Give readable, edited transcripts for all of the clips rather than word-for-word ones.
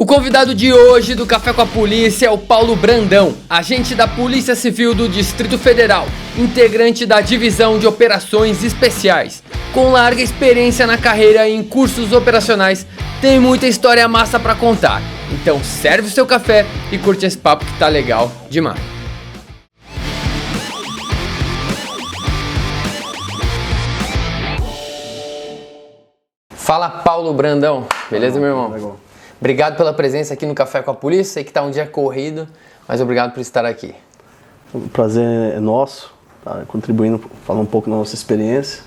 O convidado de hoje do Café com a Polícia é o Paulo Brandão, agente da Polícia Civil do Distrito Federal, integrante da Divisão de Operações Especiais. Com larga experiência na carreira e em cursos operacionais, tem muita história massa pra contar. Então serve o seu café e curte esse papo que tá legal demais. Fala, Paulo Brandão, beleza, meu irmão? Legal. Obrigado pela presença aqui no Café com a Polícia. Sei que tá um dia corrido, mas obrigado por estar aqui. O prazer é nosso, tá contribuindo, falar um pouco da nossa experiência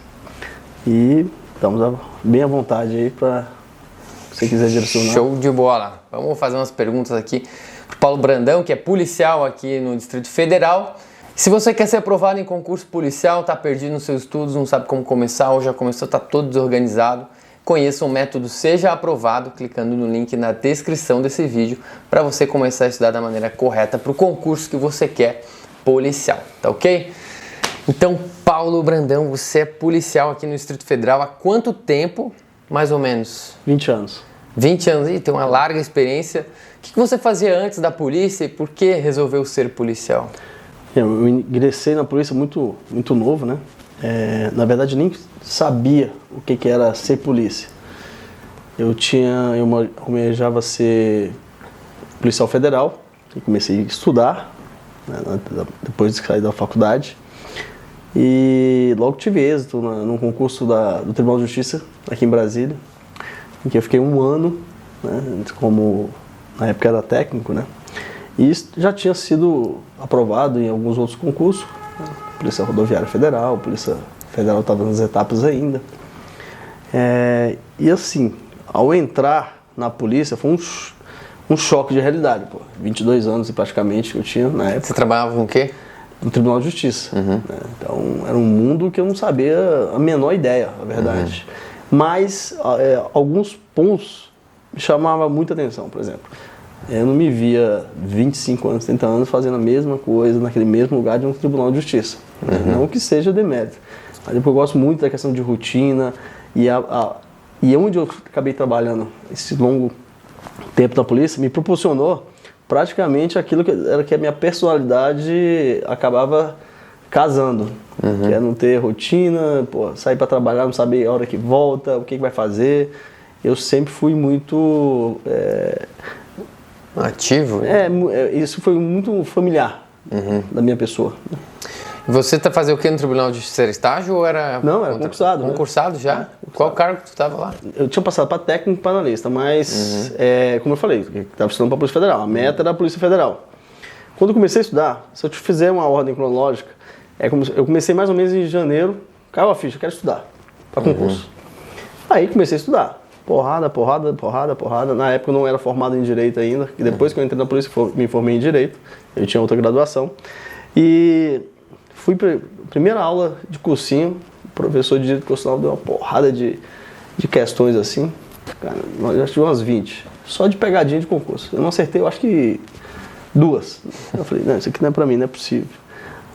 e estamos bem à vontade aí para se você quiser direcionar. Show de bola. Vamos fazer umas perguntas aqui pro Paulo Brandão, que é policial aqui no Distrito Federal. Se você quer ser aprovado em concurso policial, tá perdido nos seus estudos, não sabe como começar ou já começou, tá todo desorganizado, conheça o método Seja Aprovado clicando no link na descrição desse vídeo para você começar a estudar da maneira correta para o concurso que você quer policial, tá ok? Então, Paulo Brandão, você é policial aqui no Distrito Federal há quanto tempo, mais ou menos? 20 anos. 20 anos, e tem uma larga experiência. O que você fazia antes da polícia e por que resolveu ser policial? Eu ingressei na polícia muito novo, né? Na verdade, nem sabia o que era ser polícia. Eu almejava ser policial federal, e comecei a estudar, né, depois de sair da faculdade. E logo tive êxito num concurso do Tribunal de Justiça, aqui em Brasília, em que eu fiquei um ano, né, como na época era técnico, né? E já tinha sido aprovado em alguns outros concursos, né? Polícia Rodoviária Federal, Polícia Federal estava nas etapas ainda. E assim, ao entrar na polícia foi um choque de realidade, pô. 22 anos praticamente que eu tinha na época. Você trabalhava com o quê? No Tribunal de Justiça. Uhum. Né? Então era um mundo que eu não sabia a menor ideia, na verdade. Uhum. Mas alguns pontos me chamavam muita atenção, por exemplo. Eu não me via 25 anos, 30 anos fazendo a mesma coisa naquele mesmo lugar de um Tribunal de Justiça. Uhum. Não que seja demérito. Mas eu gosto muito da questão de rotina e onde eu acabei trabalhando esse longo tempo na polícia me proporcionou praticamente aquilo que a minha personalidade acabava casando. Uhum. Que é não ter rotina, sair para trabalhar, não saber a hora que volta, o que vai fazer. Eu sempre fui muito... ativo? Isso foi muito familiar da minha pessoa. Você tá fazendo o que no Tribunal de Justiça? Era estágio ou era... Não, era concursado. Concursado já? Concursado. Qual cargo que tu estava lá? Eu tinha passado para técnico e para analista, mas, como eu falei, estava estudando para a Polícia Federal. A meta era a Polícia Federal. Quando eu comecei a estudar, se eu te fizer uma ordem cronológica, eu comecei mais ou menos em janeiro, caiu a ficha, eu quero estudar para concurso. Aí comecei a estudar. Porrada. Na época eu não era formado em Direito ainda, e depois que eu entrei na polícia me formei em Direito, eu tinha outra graduação. E fui para a primeira aula de cursinho, o professor de Direito Constitucional deu uma porrada de questões assim, cara, nós já tivemos umas 20, só de pegadinha de concurso. Eu não acertei, eu acho que 2. Eu falei, não, isso aqui não é para mim, não é possível.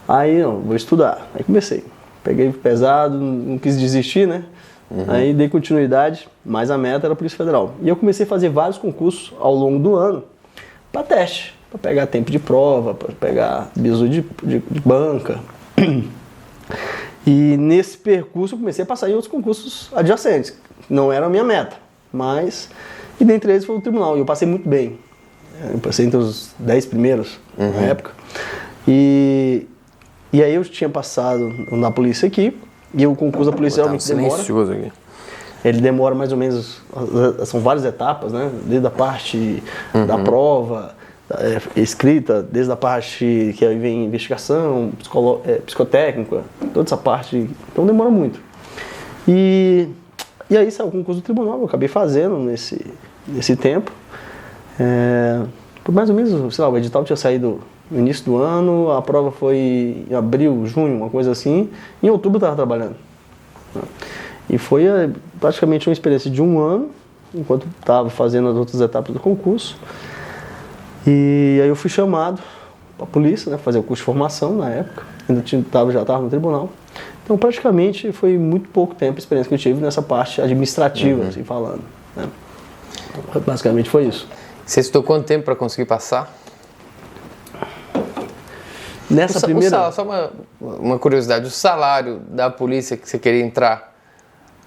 Aí, vou estudar. Aí comecei, peguei pesado, não quis desistir, né? Aí dei continuidade, mas a meta era a Polícia Federal. E eu comecei a fazer vários concursos ao longo do ano para teste, para pegar tempo de prova, para pegar bizu de banca. E nesse percurso eu comecei a passar em outros concursos adjacentes. Não era a minha meta, mas... E dentre eles foi o tribunal, e eu passei muito bem. Eu passei entre os 10 primeiros na época. E aí eu tinha passado na polícia aqui, e o concurso da polícia realmente demora. Ele demora mais ou menos, são várias etapas, né? Desde a parte da prova, escrita, desde a parte que aí vem investigação, psicotécnica, toda essa parte, então demora muito. E aí saiu o concurso do tribunal, eu acabei fazendo nesse tempo. Por mais ou menos, sei lá, o edital tinha saído no início do ano, a prova foi em abril, junho, uma coisa assim. Em outubro eu estava trabalhando. E foi praticamente uma experiência de um ano, enquanto estava fazendo as outras etapas do concurso. E aí eu fui chamado para a polícia, né, fazer o curso de formação na época. Já estava no tribunal. Então praticamente foi muito pouco tempo a experiência que eu tive nessa parte administrativa, assim falando. Né? Basicamente foi isso. Você estudou quanto tempo para conseguir passar? Nessa primeira... Só uma curiosidade, o salário da polícia que você queria entrar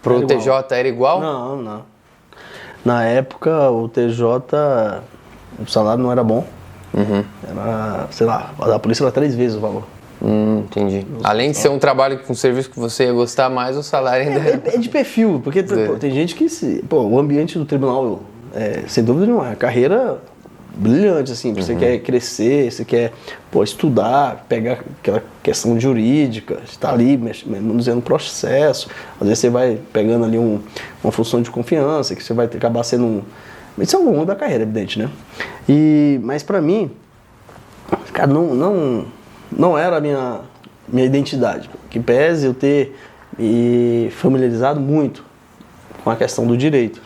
pro TJ era igual? Não. Na época, o TJ, o salário não era bom. Era, sei lá, a polícia era 3 vezes o valor. Entendi. Além de ser um trabalho com um serviço que você ia gostar mais, o salário ainda é de perfil, porque pô, tem gente que... o ambiente do tribunal, sem dúvida nenhuma, é carreira brilhante, assim. Você quer crescer, você quer estudar, pegar aquela questão jurídica, estar ali manuseando o processo. Às vezes você vai pegando ali uma função de confiança, que você vai acabar sendo Isso é ao longo da carreira, evidente, né? Mas pra mim, cara, não era a minha identidade. Que pese eu ter me familiarizado muito com a questão do direito.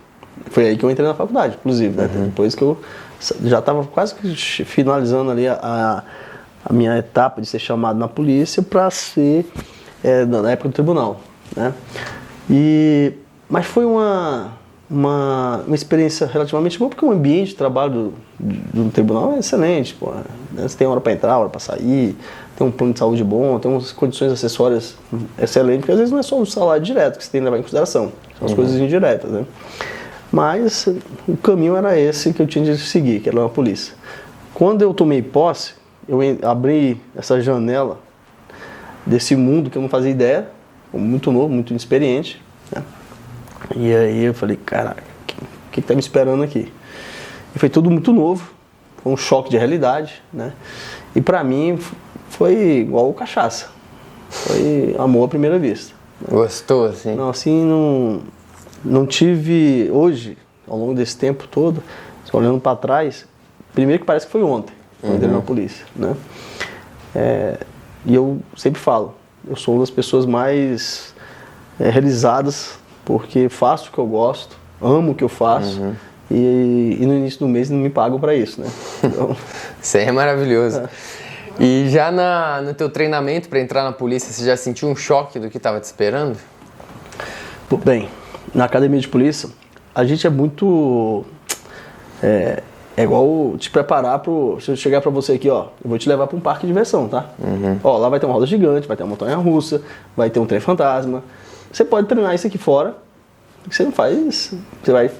Foi aí que eu entrei na faculdade, inclusive, né? Depois que eu já estava quase que finalizando ali a minha etapa de ser chamado na polícia para ser na época do tribunal, né? Mas foi uma experiência relativamente boa, porque o ambiente de trabalho do tribunal é excelente, pô, né? Você tem hora para entrar, hora para sair, tem um plano de saúde bom, tem umas condições acessórias excelentes, porque às vezes não é só o salário direto que você tem que levar em consideração, são as coisas indiretas, né? Mas o caminho era esse que eu tinha de seguir, que era uma polícia. Quando eu tomei posse, eu abri essa janela desse mundo que eu não fazia ideia, muito novo, muito inexperiente, né? E aí eu falei, caraca, o que tá me esperando aqui? E foi tudo muito novo, foi um choque de realidade, né? E pra mim foi igual cachaça, foi amor à primeira vista. Gostou, assim? Não, assim, não tive, hoje, ao longo desse tempo todo, olhando para trás, primeiro que parece que foi ontem, quando eu entrei na polícia, né? E eu sempre falo, eu sou uma das pessoas mais realizadas, porque faço o que eu gosto, amo o que eu faço, e no início do mês não me pagam para isso, né? Então, isso aí é maravilhoso. E já no teu treinamento para entrar na polícia, você já sentiu um choque do que estava te esperando? Bem, na academia de polícia, a gente é muito... É igual te preparar se eu chegar pra você aqui, ó, eu vou te levar pra um parque de diversão, tá? Ó, lá vai ter uma roda gigante, vai ter uma montanha-russa, vai ter um trem fantasma. Você pode treinar isso aqui fora, que você não faz, você vai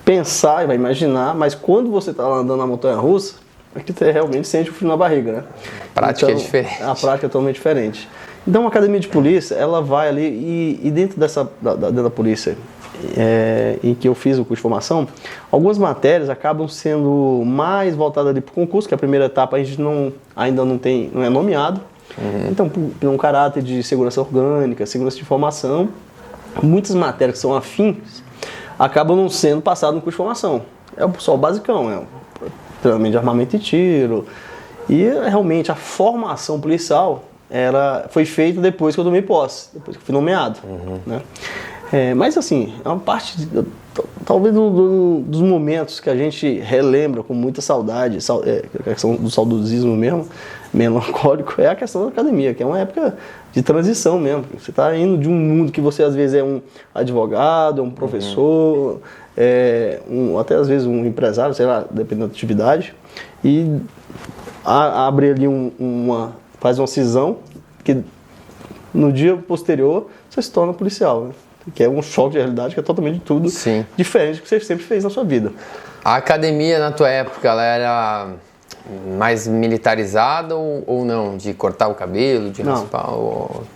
pensar e vai imaginar, mas quando você tá lá andando na montanha-russa, é que você realmente sente o frio na barriga, né? A prática é diferente. A prática é totalmente diferente. Então, a academia de polícia, ela vai ali e dentro dentro da polícia em que eu fiz o curso de formação, algumas matérias acabam sendo mais voltadas ali para o concurso, que a primeira etapa a gente ainda não é nomeado. Então, por um caráter de segurança orgânica, segurança de informação, muitas matérias que são afins acabam não sendo passadas no curso de formação. É só o basicão, treinamento de armamento e tiro. E realmente a formação policial foi feita depois que eu tomei posse, depois que eu fui nomeado, né? Mas assim, é uma parte, talvez dos momentos que a gente relembra com muita saudade, a questão do saudosismo mesmo, melancólico, é a questão da academia, que é uma época de transição mesmo. Você está indo de um mundo que você às vezes é um advogado, é um professor, até às vezes um empresário, sei lá, dependendo da atividade, e abre ali faz uma cisão que no dia posterior você se torna policial, né? Que é um choque de realidade, que é totalmente tudo diferente do que você sempre fez na sua vida. A academia na tua época, ela era mais militarizada ou não? De cortar o cabelo, de raspar?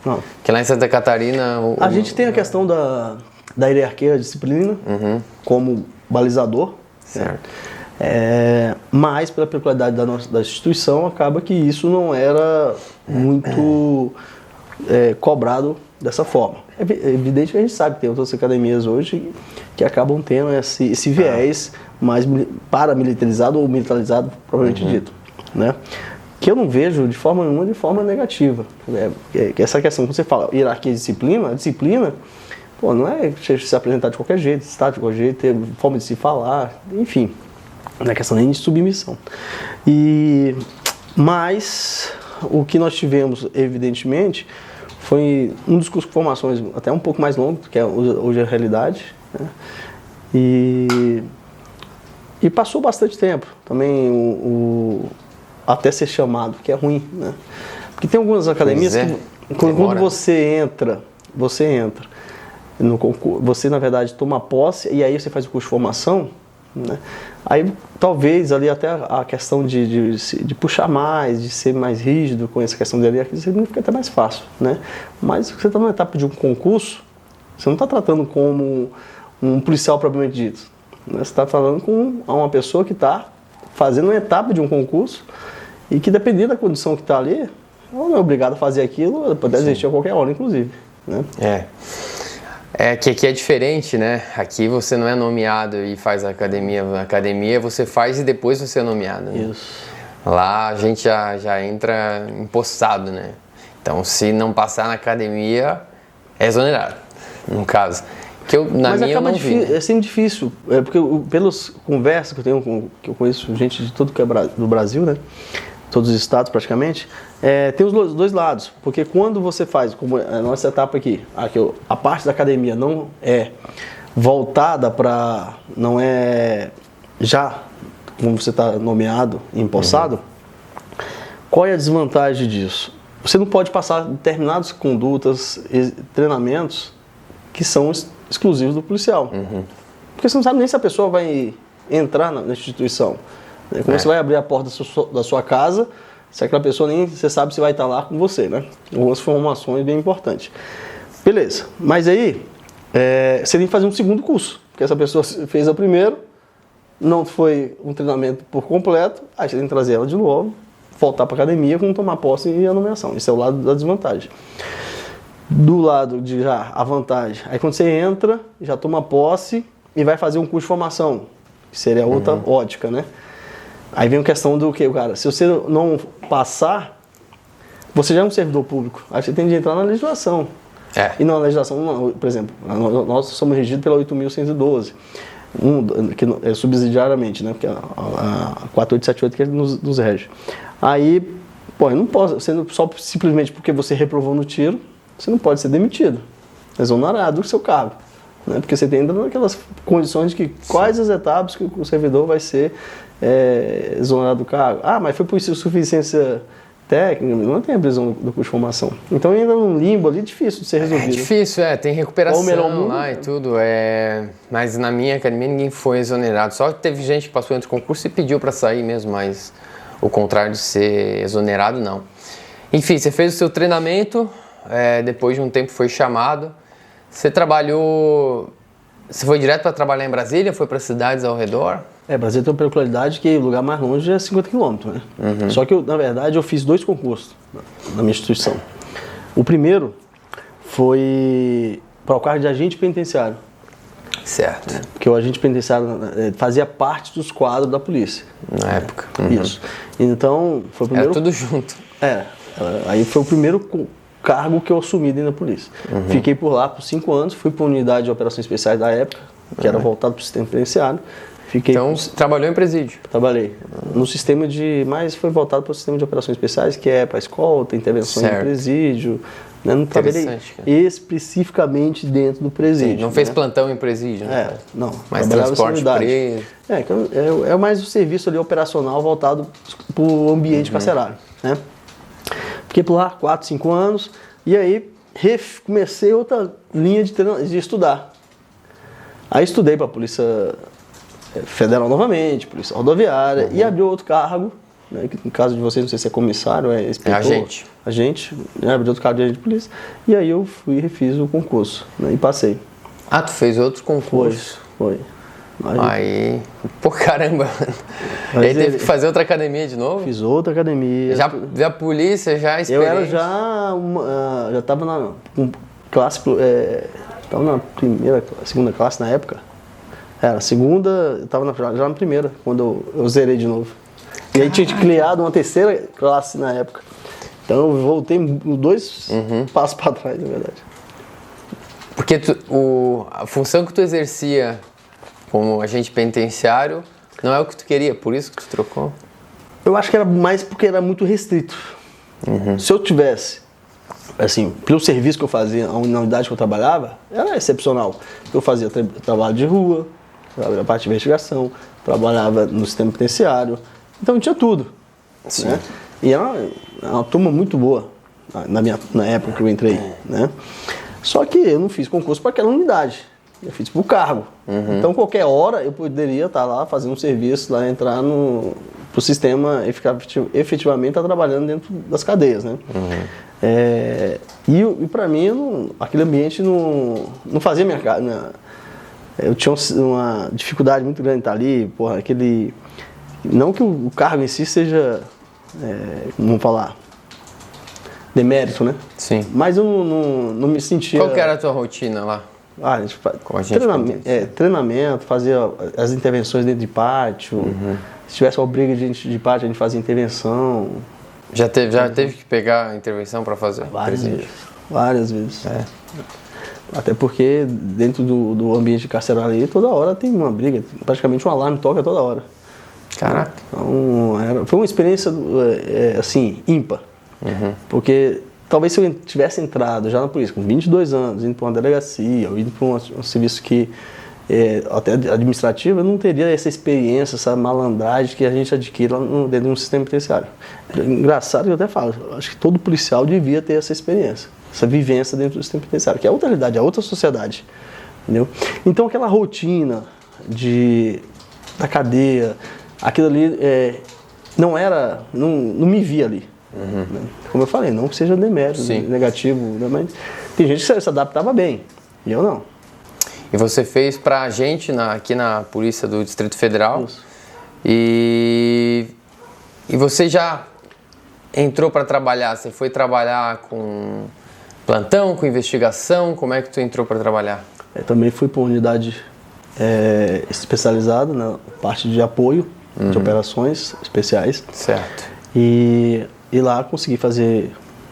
Não. Porque lá em Santa Catarina... A gente tem a questão da hierarquia da disciplina como balizador. Certo. Mas pela peculiaridade da instituição, acaba que isso não era muito cobrado dessa forma. É evidente que a gente sabe que tem outras academias hoje que acabam tendo esse viés mais paramilitarizado ou militarizado, propriamente dito, né? Que eu não vejo de forma nenhuma de forma negativa. Essa questão que você fala, hierarquia e disciplina, a disciplina, não é se apresentar de qualquer jeito, estar de qualquer jeito, ter forma de se falar, enfim, não é questão nem de submissão. Mas o que nós tivemos, evidentemente, foi um dos cursos de formações até um pouco mais longo, que hoje é a realidade, né? E E passou bastante tempo também até ser chamado, que é ruim, né? Porque tem algumas academias que quando você entra no concurso, você na verdade toma posse e aí você faz o curso de formação, né? Aí talvez ali até a questão de puxar mais, de ser mais rígido com essa questão de ali, fica até mais fácil, né? Mas você está numa etapa de um concurso, você não está tratando como um policial propriamente dito, né? Você está falando com uma pessoa que está fazendo uma etapa de um concurso e que dependendo da condição que está ali, ela não é obrigada a fazer aquilo, ela pode desistir a qualquer hora, inclusive, né? Que aqui é diferente, né? Aqui você não é nomeado e faz a academia. A academia você faz e depois você é nomeado, né? Isso. Lá a gente já entra empossado, né? Então, se não passar na academia, é exonerado, no caso. Mas acaba difícil, é sempre difícil, porque pelas conversas que eu tenho, que eu conheço gente de todo que é do Brasil, né? Todos os estados praticamente, tem os dois lados, porque quando você faz, como a nossa etapa aqui, a parte da academia não é voltada para, não é já como você está nomeado e empossado, qual é a desvantagem disso? Você não pode passar determinadas condutas, treinamentos que são exclusivos do policial, porque você não sabe nem se a pessoa vai entrar na instituição. Como você vai abrir a porta da sua casa, se aquela pessoa nem você sabe se vai estar lá com você, né? Algumas informações bem importantes. Beleza, mas aí você tem que fazer um segundo curso, porque essa pessoa fez o primeiro, não foi um treinamento por completo, aí você tem que trazer ela de novo, voltar para a academia com tomar posse e a nomeação. Esse é o lado da desvantagem. Do lado de já a vantagem, aí quando você entra, já toma posse e vai fazer um curso de formação, que seria outra ótica, né? Aí vem a questão do que, cara, se você não passar, você já é um servidor público, aí você tem de entrar na legislação. E na legislação, por exemplo, nós somos regidos pela 8.112, que é subsidiariamente, né, porque a 4878 que nos rege. Aí, eu não posso, só simplesmente porque você reprovou no tiro, você não pode ser demitido, exonerado do seu cargo. Né, porque você tem naquelas condições de que quais as etapas que o servidor vai ser exonerado do cargo. Mas foi por insuficiência técnica, não tem a prisão do curso de formação. Então ainda num limbo ali, difícil de ser resolvido. É difícil, tem recuperação lá e tudo. Mas na minha academia ninguém foi exonerado. Só que teve gente que passou entre concurso e pediu para sair mesmo, mas o contrário de ser exonerado, não. Enfim, você fez o seu treinamento, depois de um tempo foi chamado. Você trabalhou... Você foi direto para trabalhar em Brasília? Foi para cidades ao redor? Brasília tem uma peculiaridade que o lugar mais longe é 50 quilômetros, né? Só que, na verdade, eu fiz 2 concursos na minha instituição. O primeiro foi para o cargo de agente penitenciário. Certo. Porque o agente penitenciário fazia parte dos quadros da polícia. Na época. Isso. Então, foi o primeiro... Era tudo junto. Aí foi o primeiro cargo que eu assumi dentro da polícia. Fiquei por lá por 5 anos, fui para a unidade de operações especiais da época, que era voltado para o sistema penitenciário. Então, trabalhou em presídio? Trabalhei. No sistema mas foi voltado para o sistema de operações especiais, que é para escolta, intervenção em presídio. Né? Não trabalhei especificamente dentro do presídio. Sim, não fez plantão em presídio, né? Não. Mas transporte preso. É mais o serviço ali operacional voltado para o ambiente carcerário, né? Fiquei por lá 4, 5 anos e aí comecei outra linha de estudar. Aí estudei para a Polícia Federal novamente, Polícia Rodoviária e abriu outro cargo, né, que no caso de vocês, não sei se é comissário, é inspetor. Agente, né, abriu outro cargo de agente de polícia. E aí eu fui e refiz o concurso, né, e passei. Tu fez outros concursos? Foi. Aí, caramba. E aí teve que fazer outra academia de novo? Fiz outra academia. Já viu a polícia, já experiente? Eu era já estava na classe, estava na segunda classe na época. A segunda, eu estava já na primeira, quando eu zerei de novo. E aí tinha criado uma terceira classe na época. Então eu voltei 2 passos para trás, na verdade. Porque a função que tu exercia como agente penitenciário não é o que tu queria, por isso que tu trocou? Eu acho que era mais porque era muito restrito. Se eu tivesse, assim, pelo serviço que eu fazia, na unidade que eu trabalhava, era excepcional. Eu fazia trabalho de rua, trabalhava na parte de investigação, trabalhava no sistema penitenciário, então tinha tudo. Sim. Né? E era uma turma muito boa na época que eu entrei, né? Só que eu não fiz concurso para aquela unidade, eu fiz por cargo. Então qualquer hora eu poderia estar lá fazendo um serviço, lá entrar pro sistema e ficar efetivamente trabalhando dentro das cadeias, né? E para mim aquele ambiente não fazia minha cara. Eu tinha uma dificuldade muito grande de estar ali, porra, não que o cargo em si seja, vamos falar, demérito, né? Sim. Mas eu não me sentia... Qual que era a tua rotina lá? A gente treinamento, fazia as intervenções dentro de pátio. Se tivesse uma briga de pátio, a gente fazia intervenção. Já teve que pegar a intervenção para fazer? Várias vezes. Até porque dentro do ambiente carcerário ali, toda hora tem uma briga. Praticamente um alarme toca toda hora. Caraca. Então, foi uma experiência assim, ímpar. Porque talvez se eu tivesse entrado já na polícia com 22 anos, indo para uma delegacia, ou indo para um serviço que até administrativo, eu não teria essa experiência, essa malandragem que a gente adquire lá dentro de um sistema penitenciário. Engraçado que eu até falo, acho que todo policial devia ter essa experiência, essa vivência dentro do sistema penitenciário, que é outra realidade, é outra sociedade. Entendeu? Então aquela rotina da cadeia, aquilo ali não me via ali. Né? Como eu falei, não que seja demérito, negativo, né? Mas tem gente que se adaptava bem, e eu não. E você fez pra gente aqui na Polícia do Distrito Federal. Isso. E você já entrou para trabalhar, você foi trabalhar com plantão, com investigação, como é que tu entrou para trabalhar? Eu também fui para uma unidade especializada na parte de apoio de operações especiais. Certo. E lá consegui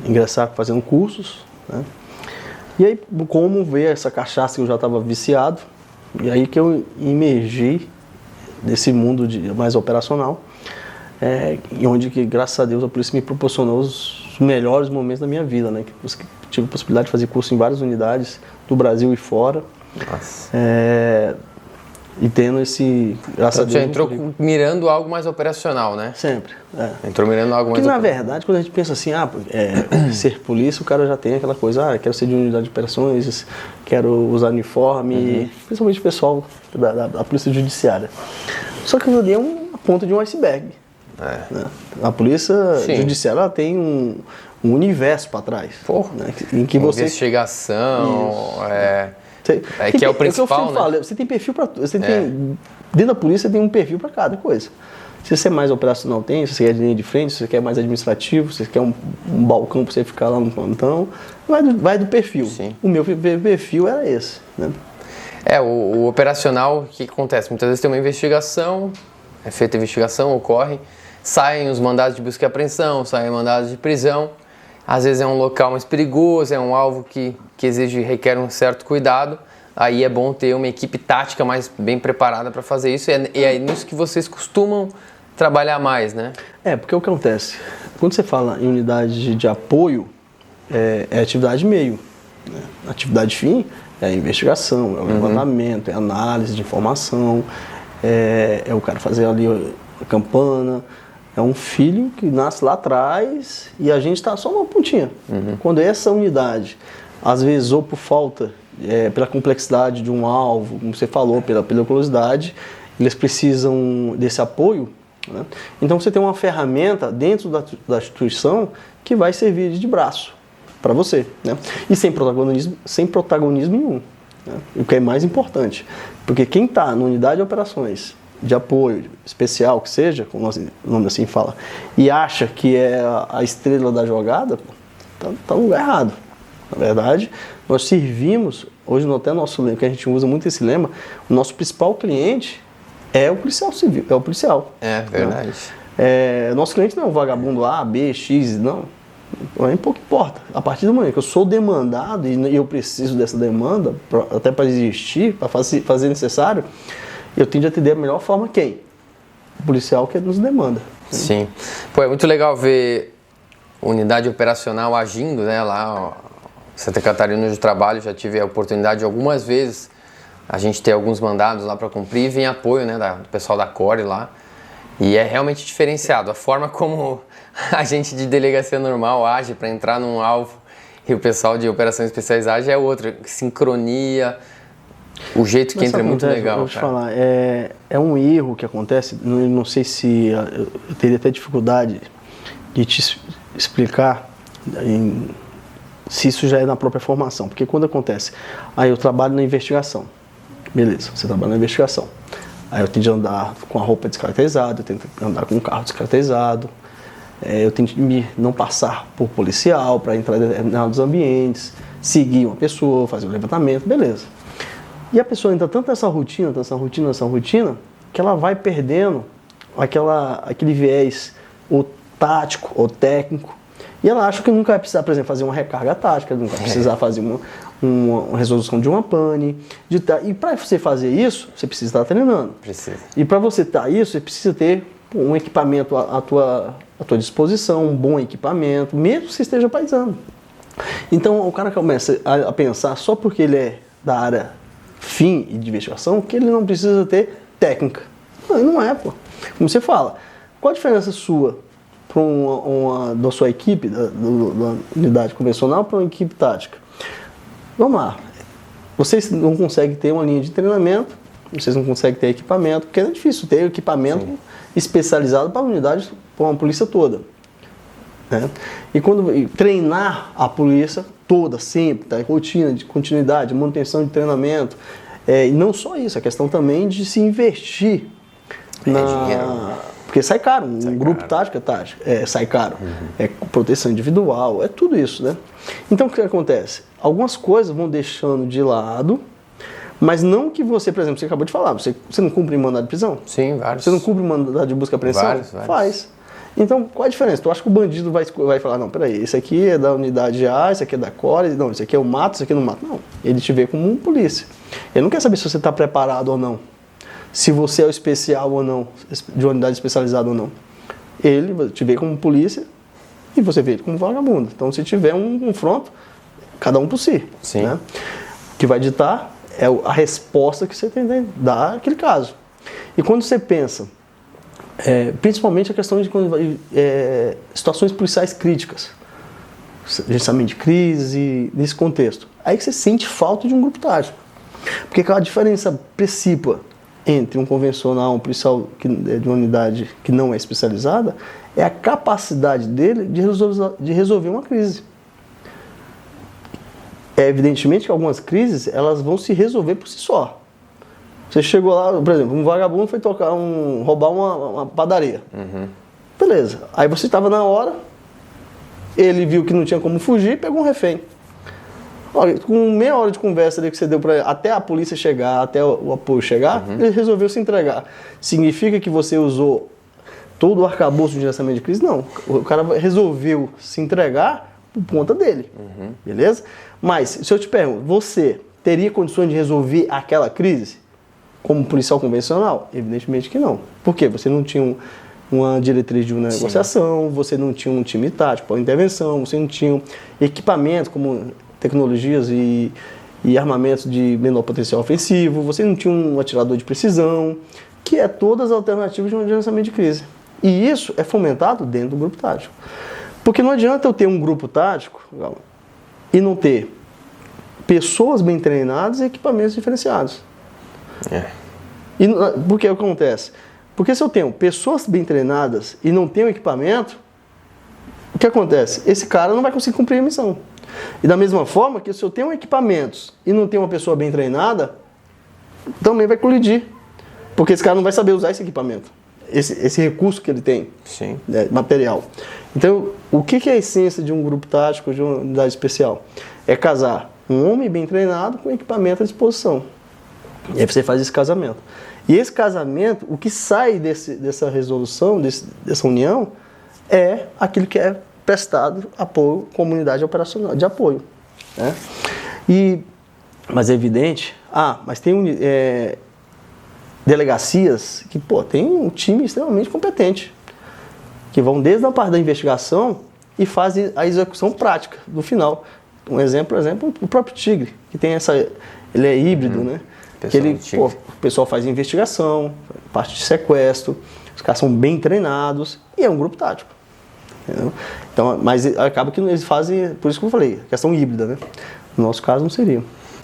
ingressar fazendo cursos, né? E aí, como ver essa cachaça que eu já estava viciado, e aí que eu emergi desse mundo mais operacional, e onde que, graças a Deus, a polícia me proporcionou os melhores momentos da minha vida, né? Que tive a possibilidade de fazer curso em várias unidades do Brasil e fora. Nossa. E tendo esse, graças a Deus... Você entrou mirando algo mais operacional, né? Sempre. Entrou mirando algo mais operacional. Porque, na verdade, quando a gente pensa assim, ser polícia, o cara já tem aquela coisa, quero ser de unidade de operações, quero usar uniforme, principalmente o pessoal da polícia judiciária. Só que ali é uma ponta de um iceberg. Né? A polícia judiciária ela tem um universo para trás. Né? Em que investigação, que é o principal, né? Falo, você tem perfil para tudo. Dentro da polícia tem um perfil para cada coisa. Se você é mais operacional, se você quer de linha de frente, se você quer mais administrativo, se você quer um balcão para você ficar lá no plantão, vai do perfil. Sim. O meu perfil era esse. Né? O operacional, o que acontece? Muitas vezes tem uma investigação, é feita a investigação, ocorre, saem os mandados de busca e apreensão, saem mandados de prisão. Às vezes é um local mais perigoso, é um alvo que requer um certo cuidado. Aí é bom ter uma equipe tática mais bem preparada para fazer isso. E é nisso que vocês costumam trabalhar mais, né? Porque o que acontece? Quando você fala em unidade de apoio, é atividade meio. Né? Atividade fim é a investigação, é o levantamento, é a análise de informação, é o cara fazer ali a campana. É um filho que nasce lá atrás e a gente está só uma pontinha. Quando essa unidade, às vezes, ou por falta, pela complexidade de um alvo, como você falou, pela periculosidade, eles precisam desse apoio. Né? Então você tem uma ferramenta dentro da instituição que vai servir de braço para você. Né? E sem protagonismo nenhum. Né? O que é mais importante. Porque quem está na unidade de operações de apoio especial, que seja, como o nome assim fala, e acha que é a estrela da jogada, tá no lugar errado. Na verdade, nós servimos, hoje até nosso lema, que a gente usa muito esse lema, o nosso principal cliente é o policial civil, é o policial. É verdade. Nosso cliente não é um vagabundo A, B, X, não. Pouco importa. A partir do momento que eu sou demandado e eu preciso dessa demanda, até para existir, para fazer necessário, eu tendo a atender da melhor forma quem? O policial que nos demanda. Sim. É muito legal ver unidade operacional agindo, né? Lá, Santa Catarina de Trabalho, já tive a oportunidade algumas vezes a gente ter alguns mandados lá para cumprir e vir apoio, né, do pessoal da Core lá. E é realmente diferenciado. A forma como a gente de delegacia normal age para entrar num alvo e o pessoal de operações especiais age é outra. Sincronia, o jeito que entra é muito legal. Vou te falar, é um erro que acontece, não sei se eu teria até dificuldade de te explicar se isso já é na própria formação. Porque quando acontece, aí eu trabalho na investigação. Beleza, você trabalha na investigação. Aí eu tenho de andar com a roupa descaracterizada, eu tenho que andar com o carro descaracterizado, eu tenho de não passar por policial para entrar em determinados ambientes, seguir uma pessoa, fazer um levantamento, beleza. E a pessoa entra tanto nessa rotina, que ela vai perdendo aquele viés ou tático ou técnico, e ela acha que nunca vai precisar, por exemplo, fazer uma recarga tática, nunca vai precisar fazer uma resolução de uma pane. E para você fazer isso, você precisa estar treinando. Precisa. E para você estar isso, você precisa ter um equipamento à tua disposição, um bom equipamento, mesmo que você esteja paisando. Então o cara começa a pensar só porque ele é da área fim e de investigação, que ele não precisa ter técnica. Não é, pô. Como você fala, qual a diferença sua da sua equipe, da unidade convencional, para uma equipe tática? Vamos lá. Vocês não conseguem ter uma linha de treinamento, vocês não conseguem ter equipamento, porque é difícil ter equipamento especializado para a unidade, para uma polícia toda. Né? E treinar a polícia toda, sempre, tá? Rotina de continuidade, manutenção de treinamento, e não só isso, a questão também de se investir porque sai caro, grupo tático sai caro, é proteção individual, é tudo isso, né? Então o que acontece? Algumas coisas vão deixando de lado, mas não que você, por exemplo, você acabou de falar, você não cumpre mandado de prisão? Sim, vários. Você não cumpre mandado de busca e apreensão? Vários. Faz. Então, qual a diferença? Tu acha que o bandido vai falar, não, peraí, esse aqui é da unidade A, esse aqui é da Core, não, esse aqui eu mato, esse aqui eu não mato. Não, ele te vê como um polícia. Ele não quer saber se você está preparado ou não, se você é o especial ou não, de uma unidade especializada ou não. Ele te vê como polícia e você vê ele como vagabundo. Então, se tiver um confronto, cada um por si. Sim. Né? O que vai ditar é a resposta que você tem que dar àquele caso. E quando você pensa, principalmente a questão de situações policiais críticas, gerenciamento de crise, nesse contexto, aí que você sente falta de um grupo tático. Porque aquela diferença principal entre um convencional, um policial de uma unidade que não é especializada, é a capacidade dele de resolver uma crise. É evidentemente que algumas crises elas vão se resolver por si só. Você chegou lá, por exemplo, um vagabundo foi roubar uma padaria. Beleza. Aí você estava na hora, ele viu que não tinha como fugir e pegou um refém. Olha, com meia hora de conversa que você deu para ele, até a polícia chegar, até o apoio chegar, ele resolveu se entregar. Significa que você usou todo o arcabouço de gerenciamento de crise? Não. O cara resolveu se entregar por conta dele. Beleza? Mas, se eu te pergunto, você teria condições de resolver aquela crise como policial convencional? Evidentemente que não. Por quê? Você não tinha uma diretriz de uma negociação, você não tinha um time tático para intervenção, você não tinha equipamento como tecnologias e armamentos de menor potencial ofensivo, você não tinha um atirador de precisão, que é todas as alternativas de um gerenciamento de crise. E isso é fomentado dentro do grupo tático. Porque não adianta eu ter um grupo tático e não ter pessoas bem treinadas e equipamentos diferenciados. Por que acontece? Porque se eu tenho pessoas bem treinadas e não tenho equipamento, o que acontece? Esse cara não vai conseguir cumprir a missão. E da mesma forma que se eu tenho equipamentos e não tenho uma pessoa bem treinada, também vai colidir. Porque esse cara não vai saber usar esse equipamento, esse recurso que ele tem, material. Então, o que é a essência de um grupo tático, de uma unidade especial? É casar um homem bem treinado com equipamento à disposição. E aí você faz esse casamento. E esse casamento, o que sai dessa resolução, dessa união, é aquilo que é prestado apoio, comunidade operacional, de apoio. Né? Mas é evidente, mas tem delegacias que tem um time extremamente competente, que vão desde a parte da investigação e fazem a execução prática, do final. Um exemplo, o próprio Tigre, que tem ele é híbrido, né? Que ele, o pessoal faz investigação, parte de sequestro, os caras são bem treinados e é um grupo tático. Entendeu? Então, mas acaba que eles fazem, por isso que eu falei, questão híbrida, né? No nosso caso não seria.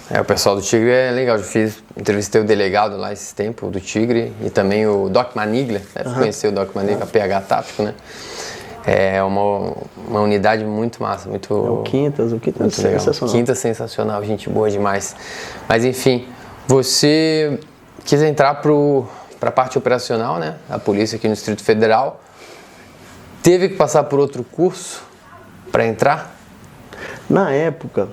O pessoal do Tigre é legal, eu entrevistei o delegado lá esse tempo do Tigre e também o Doc Maniglia, deve conhecer o Doc Maniglia, PH tático, né? É uma unidade muito massa, muito... O Quintas é sensacional. Quintas sensacional, gente boa demais. Mas enfim, você quis entrar para a parte operacional, né? A polícia aqui no Distrito Federal. Teve que passar por outro curso para entrar? Na época,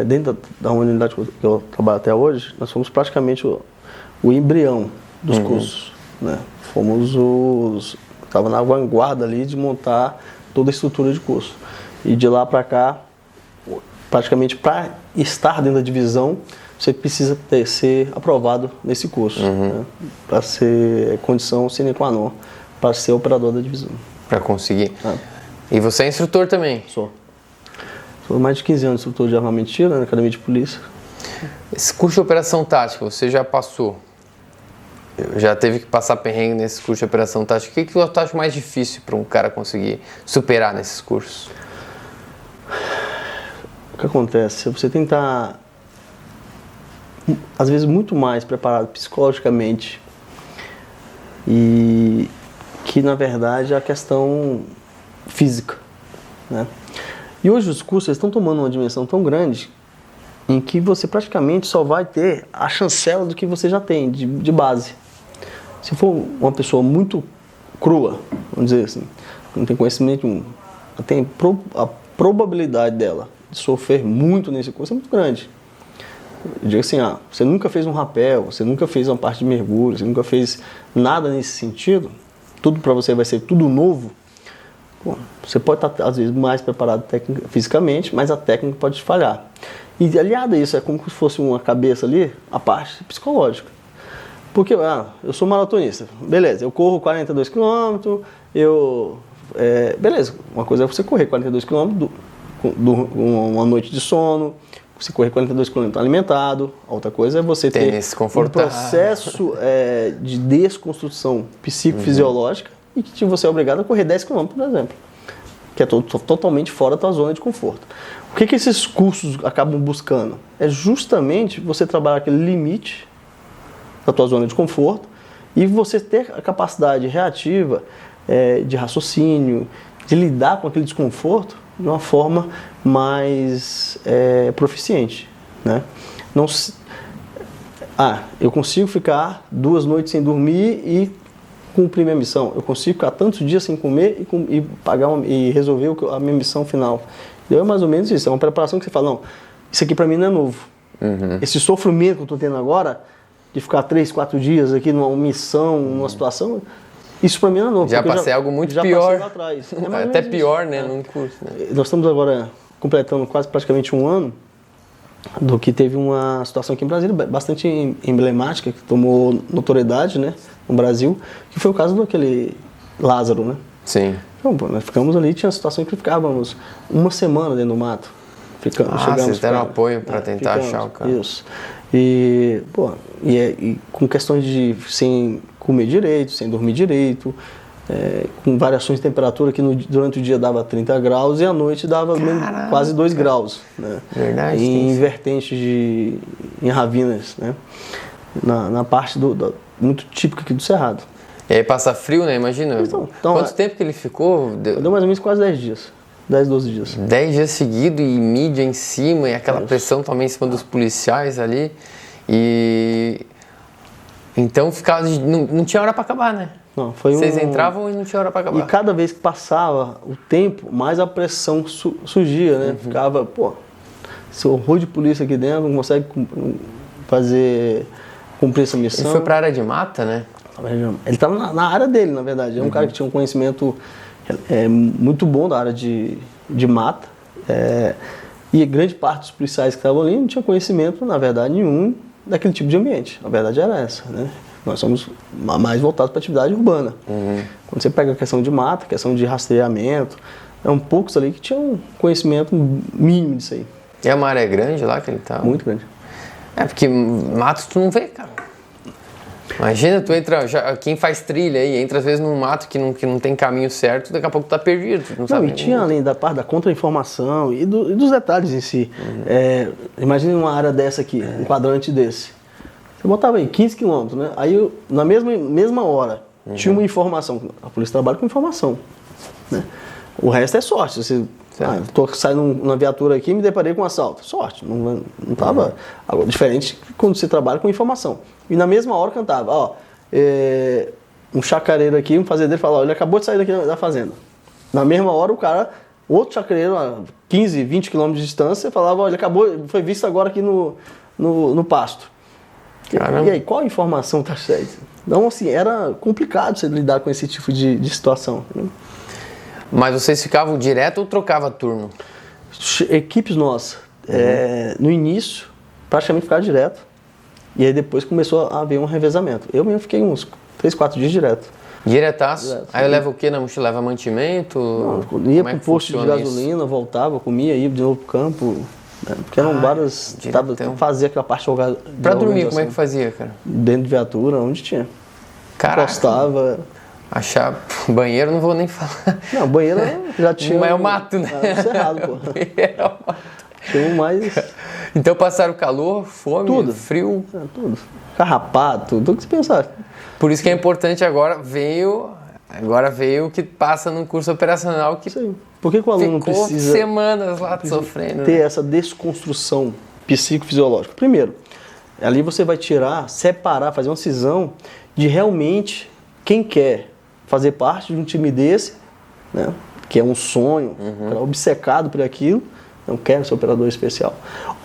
dentro da unidade que eu trabalho até hoje, nós fomos praticamente o embrião dos cursos, né? Estava na vanguarda ali de montar toda a estrutura de curso. E de lá para cá, praticamente para estar dentro da divisão, você precisa ser aprovado nesse curso, né? Para ser condição sine qua non, para ser operador da divisão. Para conseguir. E você é instrutor também? Sou mais de 15 anos instrutor de armamento de tiro, na Academia de Polícia. Esse curso de operação tática, você já passou? Já teve que passar perrengue nesse curso de operação tática. O que você acha mais difícil para um cara conseguir superar nesses cursos? O que acontece? Você tem que estar, às vezes, muito mais preparado psicologicamente e que, na verdade, é a questão física, né? E hoje os cursos estão tomando uma dimensão tão grande em que você praticamente só vai ter a chancela do que você já tem de base. Se for uma pessoa muito crua, vamos dizer assim, não tem conhecimento, a probabilidade dela de sofrer muito nesse curso é muito grande. Eu digo assim, você nunca fez um rapel, você nunca fez uma parte de mergulho, você nunca fez nada nesse sentido, tudo para você vai ser tudo novo. Bom, você pode estar, às vezes, mais preparado fisicamente, mas a técnica pode falhar. E aliado a isso, é como se fosse uma cabeça ali, a parte psicológica. Porque, eu sou maratonista, beleza, eu corro 42 km, beleza, uma coisa é você correr 42 km, uma noite de sono, você correr 42 km alimentado, a outra coisa é você ter um processo de desconstrução psicofisiológica e que você é obrigado a correr 10 km, por exemplo, que é totalmente fora da tua zona de conforto. O que esses cursos acabam buscando? É justamente você trabalhar aquele limite da tua zona de conforto e você ter a capacidade reativa, de raciocínio, de lidar com aquele desconforto de uma forma mais proficiente, né? Eu consigo ficar 2 noites sem dormir e cumprir minha missão. Eu consigo ficar tantos dias sem comer e resolver a minha missão final. É mais ou menos isso. É uma preparação que você fala, não, isso aqui para mim não é novo. Esse sofrimento que eu estou tendo agora, de ficar 3, 4 dias aqui numa missão, numa situação, isso para mim não é novo. Já passei algo muito pior. Lá atrás. Até pior, né? Num curso, né? Nós estamos agora completando praticamente 1 ano do que teve uma situação aqui em Brasília bastante emblemática, que tomou notoriedade, né, no Brasil, que foi o caso daquele Lázaro, né? Sim. Então, nós ficamos ali, tinha uma situação que ficávamos 1 semana dentro do mato. Vocês deram apoio para tentar achar o cara. Isso. E com questões de sem comer direito, sem dormir direito, com variações de temperatura que durante o dia dava 30 graus e à noite dava quase 2 graus, né? Verdade. Em vertentes em ravinas, né? Na parte muito típica aqui do Cerrado. E aí passa frio, né? Imagina. Então, quanto tempo que ele ficou? Deu mais ou menos quase 10 dias. 10, 12 dias. 10 dias seguidos e mídia em cima e aquela pressão também em cima dos policiais ali. E então não tinha hora para acabar, né? Não, Vocês entravam e não tinha hora para acabar. E cada vez que passava o tempo, mais a pressão surgia, né? Ficava, esse horror de polícia aqui dentro, não consegue cumprir essa missão. Ele foi para a área de mata, né? Ele estava na área dele, na verdade. É um cara que tinha um conhecimento muito bom da área de mata. E grande parte dos policiais que estavam ali não tinha conhecimento, na verdade, nenhum daquele tipo de ambiente. A verdade era essa, né? Nós somos mais voltados para a atividade urbana. Quando você pega a questão de mata, a questão de rastreamento, eram poucos ali que tinham conhecimento mínimo disso aí. E é uma área grande lá que ele estava? Muito grande. É, porque mato tu não vê, cara. Imagina, tu entra, quem faz trilha aí, entra às vezes num mato que não tem caminho certo, daqui a pouco tu tá perdido. Tu não sabe e tinha além da parte da contra-informação e dos detalhes em si. Imagina uma área dessa aqui, um quadrante desse. Você botava aí 15 quilômetros, né? Aí na mesma hora tinha uma informação. A polícia trabalha com informação, né? O resto é sorte. Você tô saindo numa viatura aqui e me deparei com um assalto. Sorte, não tava diferente quando você trabalha com informação. E na mesma hora cantava, ó, um chacareiro aqui, um fazendeiro falava, ele acabou de sair daqui da fazenda. Na mesma hora o cara, outro chacareiro a 15, 20 quilômetros de distância, falava, ó, ele foi visto agora aqui no pasto. E aí, qual a informação tá certa? Então, assim, era complicado você lidar com esse tipo de situação. Né? Mas vocês ficavam direto ou trocava turno? Equipes nossas, no início, praticamente ficava direto. E aí depois começou a haver um revezamento. Eu mesmo fiquei uns 3, 4 dias direto. Diretaço? Direto. Aí eu levo o quê na mochila? Leva mantimento? Não, ia pro posto de gasolina, isso? Voltava, comia, ia de novo pro campo. Né? Porque eram várias... Fazia aquela parte de pra dormir, como é que fazia, cara? Dentro de viatura, onde tinha. Caraca. Postava. Achar banheiro, não vou nem falar. Não, banheiro já tinha... Mas é o mato, né? Cerrado, pô. É o mato. Tinha mais... Então passaram calor, fome, frio? Tudo. Carrapato, tudo que você pensar. Por isso que é importante agora veio o que passa no curso operacional que Sim. Por que o aluno precisa semanas lá sofrendo? Ter essa desconstrução psicofisiológica. Primeiro, ali você vai separar, fazer uma cisão de realmente quem quer fazer parte de um time desse, né, que é um sonho, obcecado por aquilo, não quero ser operador especial.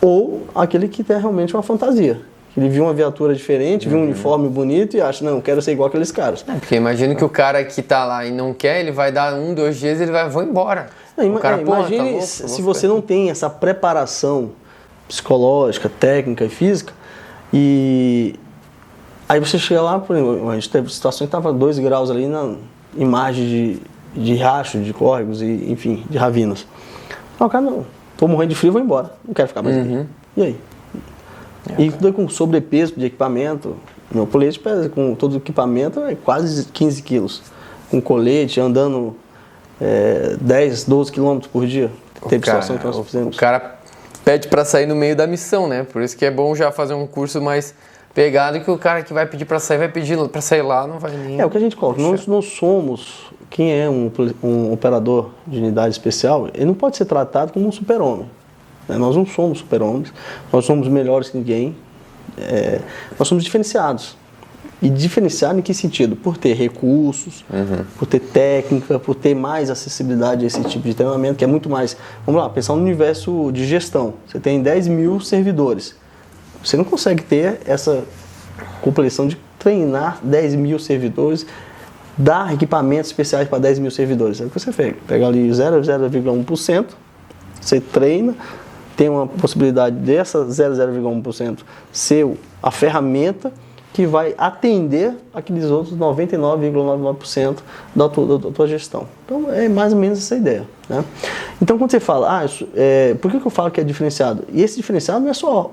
Ou aquele que tem realmente uma fantasia. Ele viu uma viatura diferente, viu um uniforme bonito e acha, não, quero ser igual aqueles caras. Porque imagina que o cara que tá lá e não quer, ele vai dar 1, 2 dias e ele vou embora. Imagine tá se você não tem essa preparação psicológica, técnica e física, e aí você chega lá, por exemplo, a gente teve situação que estava 2 graus ali na imagem de riacho, de córregos, e, enfim, de ravinas. Não, cara, não. Tô morrendo de frio, vou embora. Não quero ficar mais aqui. E aí? E com sobrepeso de equipamento. Meu colete pesa, com todo o equipamento, é quase 15 quilos. Com colete, andando 10, 12 quilômetros por dia. Teve situação que nós fizemos. O cara pede para sair no meio da missão, né? Por isso que é bom já fazer um curso mais pegado, que o cara que vai pedir para sair, vai pedir para sair lá, não vai nem... É o que a gente coloca. Nós não somos... Quem é um operador de unidade especial, ele não pode ser tratado como um super-homem. Nós não somos super-homens, nós somos melhores que ninguém, nós somos diferenciados. E diferenciado em que sentido? Por ter recursos, por ter técnica, por ter mais acessibilidade a esse tipo de treinamento, que é muito mais... Vamos lá, pensar no universo de gestão. Você tem 10 mil servidores. Você não consegue ter essa compleição de treinar 10 mil servidores, dar equipamentos especiais para 10 mil servidores. É o que você fez. Pega ali 0,1%, você treina, tem uma possibilidade dessa 0,1% ser a ferramenta que vai atender aqueles outros 99,99% da tua gestão. Então, é mais ou menos essa ideia. Né? Então, quando você fala, por que eu falo que é diferenciado? E esse diferenciado não é só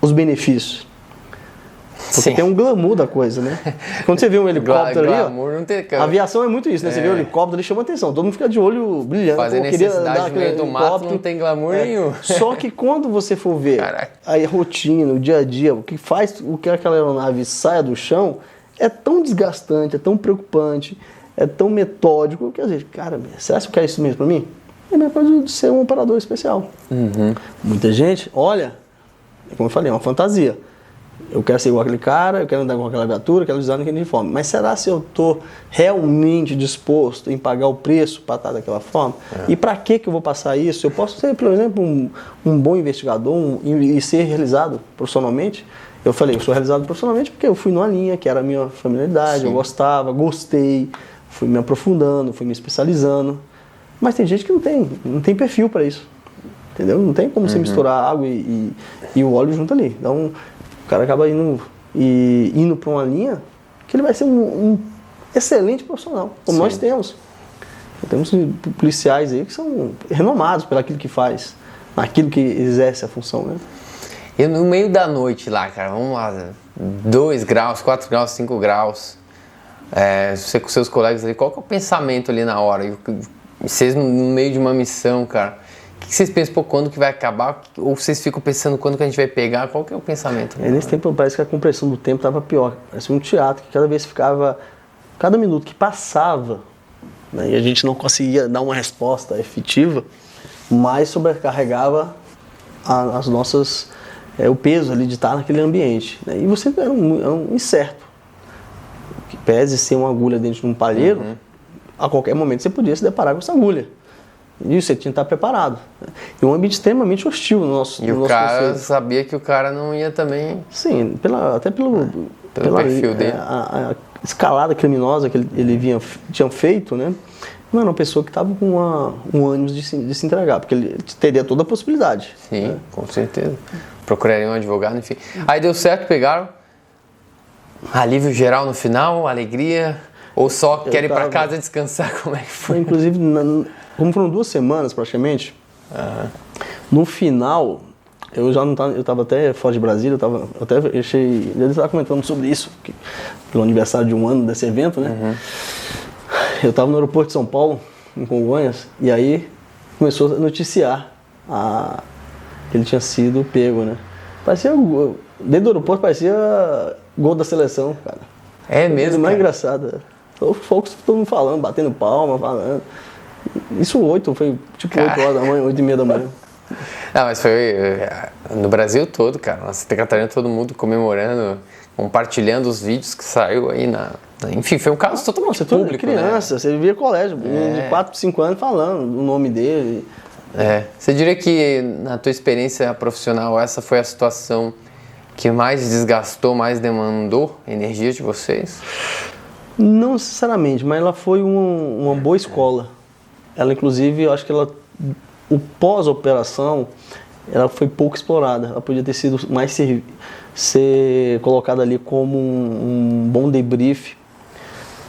os benefícios. Porque tem um glamour da coisa, né? Quando você vê um helicóptero ali, a aviação é muito isso, né? Você vê um helicóptero ali, chama atenção, todo mundo fica de olho brilhando. Fazer necessidade no meio do mato não tem glamour nenhum. Só que quando você for ver a rotina, o dia a dia, o que faz o que aquela aeronave saia do chão, é tão desgastante, é tão preocupante, é tão metódico, que às vezes, cara, será que eu quero isso mesmo pra mim? É a mesma coisa de ser um operador especial. Muita gente, olha, como eu falei, é uma fantasia. Eu quero ser igual aquele cara, eu quero andar com aquela viatura, eu quero usar naquele uniforme. Mas será se eu estou realmente disposto em pagar o preço para estar daquela forma? E para que eu vou passar isso? Eu posso ser, por exemplo, um bom investigador e ser realizado profissionalmente? Eu falei, eu sou realizado profissionalmente porque eu fui numa linha que era a minha familiaridade, eu gostei, fui me aprofundando, fui me especializando. Mas tem gente que não tem perfil para isso. Entendeu? Não tem como você misturar água e o óleo junto ali. Então, o cara acaba indo para uma linha que ele vai ser um excelente profissional, como nós temos. Temos policiais aí que são renomados pelo aquilo que faz, naquilo que exerce a função, né? E no meio da noite lá, cara, vamos lá, 2 graus, 4 graus, 5 graus, você com seus colegas ali, qual que é o pensamento ali na hora? E vocês no meio de uma missão, cara, o que vocês pensam, pô, quando que vai acabar? Ou vocês ficam pensando quando que a gente vai pegar? Qual que é o pensamento? Nesse tempo parece que a compressão do tempo estava pior. Parece um teatro, que cada vez ficava, cada minuto que passava, né, e a gente não conseguia dar uma resposta efetiva, mais sobrecarregava as nossas, o peso ali de estar naquele ambiente. Né? E você era um incerto. Que pese ser uma agulha dentro de um palheiro, a qualquer momento você podia se deparar com essa agulha. E você tinha que estar preparado. Né? E um ambiente extremamente hostil no nosso E o cara conceito. Sabia que o cara não ia também... Sim, até pelo perfil dele. A escalada criminosa que ele tinha feito, né? Não era uma pessoa que estava com um ânimo de se entregar, porque ele teria toda a possibilidade. Sim, né? Com certeza. Procuraria um advogado, enfim. Aí deu certo, pegaram. Alívio geral no final, alegria. Ou só querem ir para casa descansar, como é que foi? Inclusive, como foram 2 semanas praticamente, no final, eu estava até fora de Brasília, ele estava comentando sobre isso, pelo aniversário de 1 ano desse evento, né? Eu estava no aeroporto de São Paulo, em Congonhas, e aí começou a noticiar que ele tinha sido pego, né? Dentro do aeroporto parecia gol da seleção, cara. É mesmo, mais engraçado. Os folks todo mundo falando, batendo palma, falando. Isso foi tipo 8 horas da manhã, 8h30 da manhã. Não, mas foi no Brasil todo, cara. Na Santa Catarina, todo mundo comemorando, compartilhando os vídeos que saiu aí Enfim, foi um caso totalmente público, criança, né? Você via colégio, de 4, 5 anos falando o nome dele. Você diria que, na tua experiência profissional, essa foi a situação que mais desgastou, mais demandou energia de vocês? Não necessariamente, mas ela foi uma boa escola. Ela, inclusive, eu acho que o pós-operação, ela foi pouco explorada. Ela podia ter sido mais ser colocada ali como um bom debrief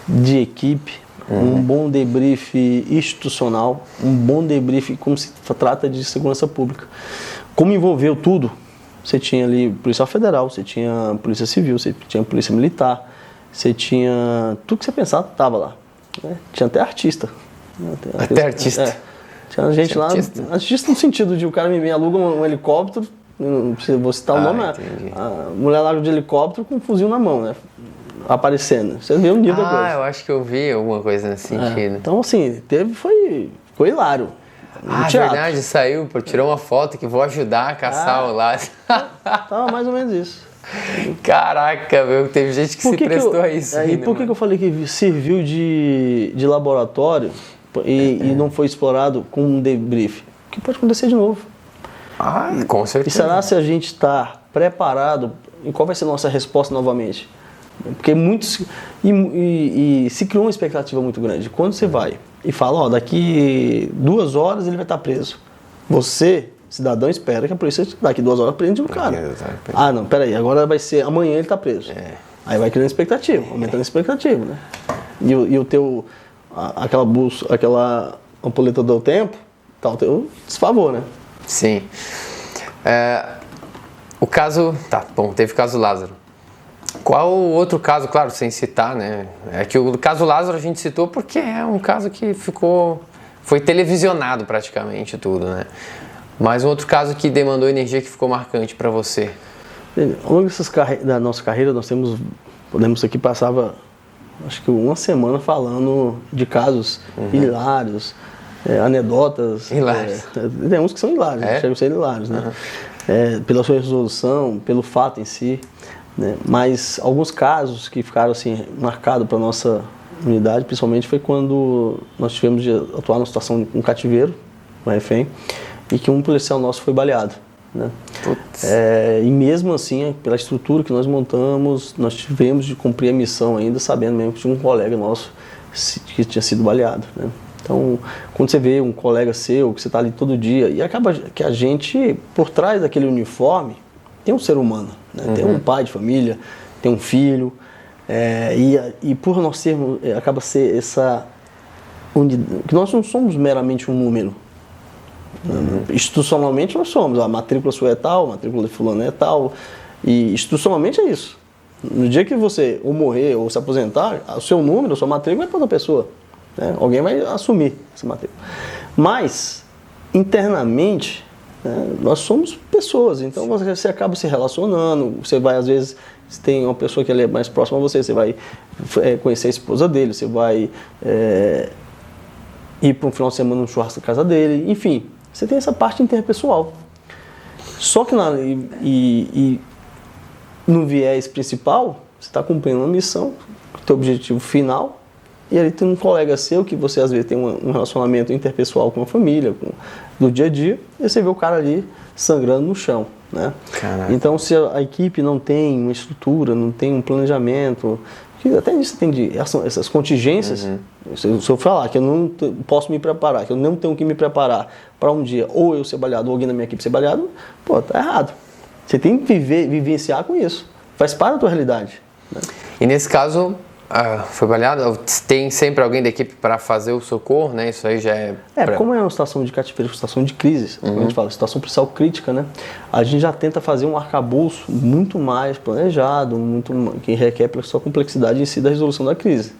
de equipe, um bom debrief institucional, um bom debrief como se trata de segurança pública. Como envolveu tudo, você tinha ali Polícia Federal, você tinha Polícia Civil, você tinha Polícia Militar, você tinha... Tudo que você pensava estava lá. Né? Tinha até artista. Até artista? Tinha gente lá... Artista no sentido de o cara me aluga um helicóptero, vou citar o nome, a mulher larga de helicóptero com um fuzil na mão, né? Aparecendo. Você vê o nível da coisa. Eu acho que eu vi alguma coisa nesse sentido. Então, assim, ficou hilário. Verdade, saiu, tirou uma foto que vou ajudar a caçar o lado. Tava mais ou menos isso. Caraca, meu, teve gente que se prestou a isso. E por que eu falei que serviu de laboratório e não foi explorado com um debrief? Porque pode acontecer de novo. Com certeza. E será se a gente está preparado e qual vai ser a nossa resposta novamente? Porque muitos... E se criou uma expectativa muito grande. Quando você vai e fala, daqui 2 horas ele vai estar preso. Você, cidadão, espera que a polícia daqui 2 horas prende o cara. Não, peraí, agora vai ser amanhã ele está preso. Aí vai criando expectativa, aumentando a expectativa, né? E o teu... aquela ampulheta do tempo, tá o teu desfavor, né? Sim. O caso... Tá, bom, teve o caso Lázaro. Qual o outro caso, claro, sem citar, né? É que o caso Lázaro a gente citou porque é um caso que foi televisionado praticamente tudo, né? Mas um outro caso que demandou energia que ficou marcante para você? Ao longo da nossa carreira, podemos aqui passava, acho que 1 semana falando de casos hilários, anedotas. Hilários. Tem uns que são hilários, chegam a ser hilários, né? Pela sua resolução, pelo fato em si. Né? Mas alguns casos que ficaram assim, marcados para a nossa unidade, principalmente, foi quando nós tivemos de atuar numa situação de um cativeiro, um refém, e que um policial nosso foi baleado. Né? E mesmo assim, pela estrutura que nós montamos, nós tivemos de cumprir a missão ainda, sabendo mesmo que tinha um colega nosso que tinha sido baleado. Né? Então, quando você vê um colega seu, que você está ali todo dia, e acaba que a gente, por trás daquele uniforme, tem um ser humano, né? Tem um pai de família, tem um filho, e por nós sermos, acaba ser essa unidade, que nós não somos meramente um número, Institucionalmente nós somos, a matrícula sua é tal, a matrícula de fulano é tal, e institucionalmente é isso. No dia que você ou morrer ou se aposentar, o seu número, a sua matrícula é para outra pessoa. Né? Alguém vai assumir essa matrícula. Mas, internamente, né, nós somos pessoas, então você acaba se relacionando, você vai às vezes, se tem uma pessoa que é mais próxima a você, você vai conhecer a esposa dele, você vai ir para um final de semana no churrasco da casa dele, enfim, você tem essa parte interpessoal. Só que no viés principal, você está cumprindo uma missão, o teu objetivo final, e ali tem um colega seu que você às vezes tem um relacionamento interpessoal com a família, no dia a dia, e você vê o cara ali sangrando no chão, né? Caraca. Então, se a equipe não tem uma estrutura, não tem um planejamento, que até isso tem essas contingências, se eu falar que eu não posso me preparar, que eu não tenho que me preparar para um dia ou eu ser baleado ou alguém da minha equipe ser baleado, pô, tá errado. Você tem que vivenciar com isso. Faz parte da tua realidade. Né? E nesse caso, foi baleado? Tem sempre alguém da equipe para fazer o socorro, né? Isso aí já é... Como é uma situação de cativeiro, uma situação de crise, como a gente fala, situação policial crítica, né? A gente já tenta fazer um arcabouço muito mais planejado, que requer só a complexidade em si da resolução da crise.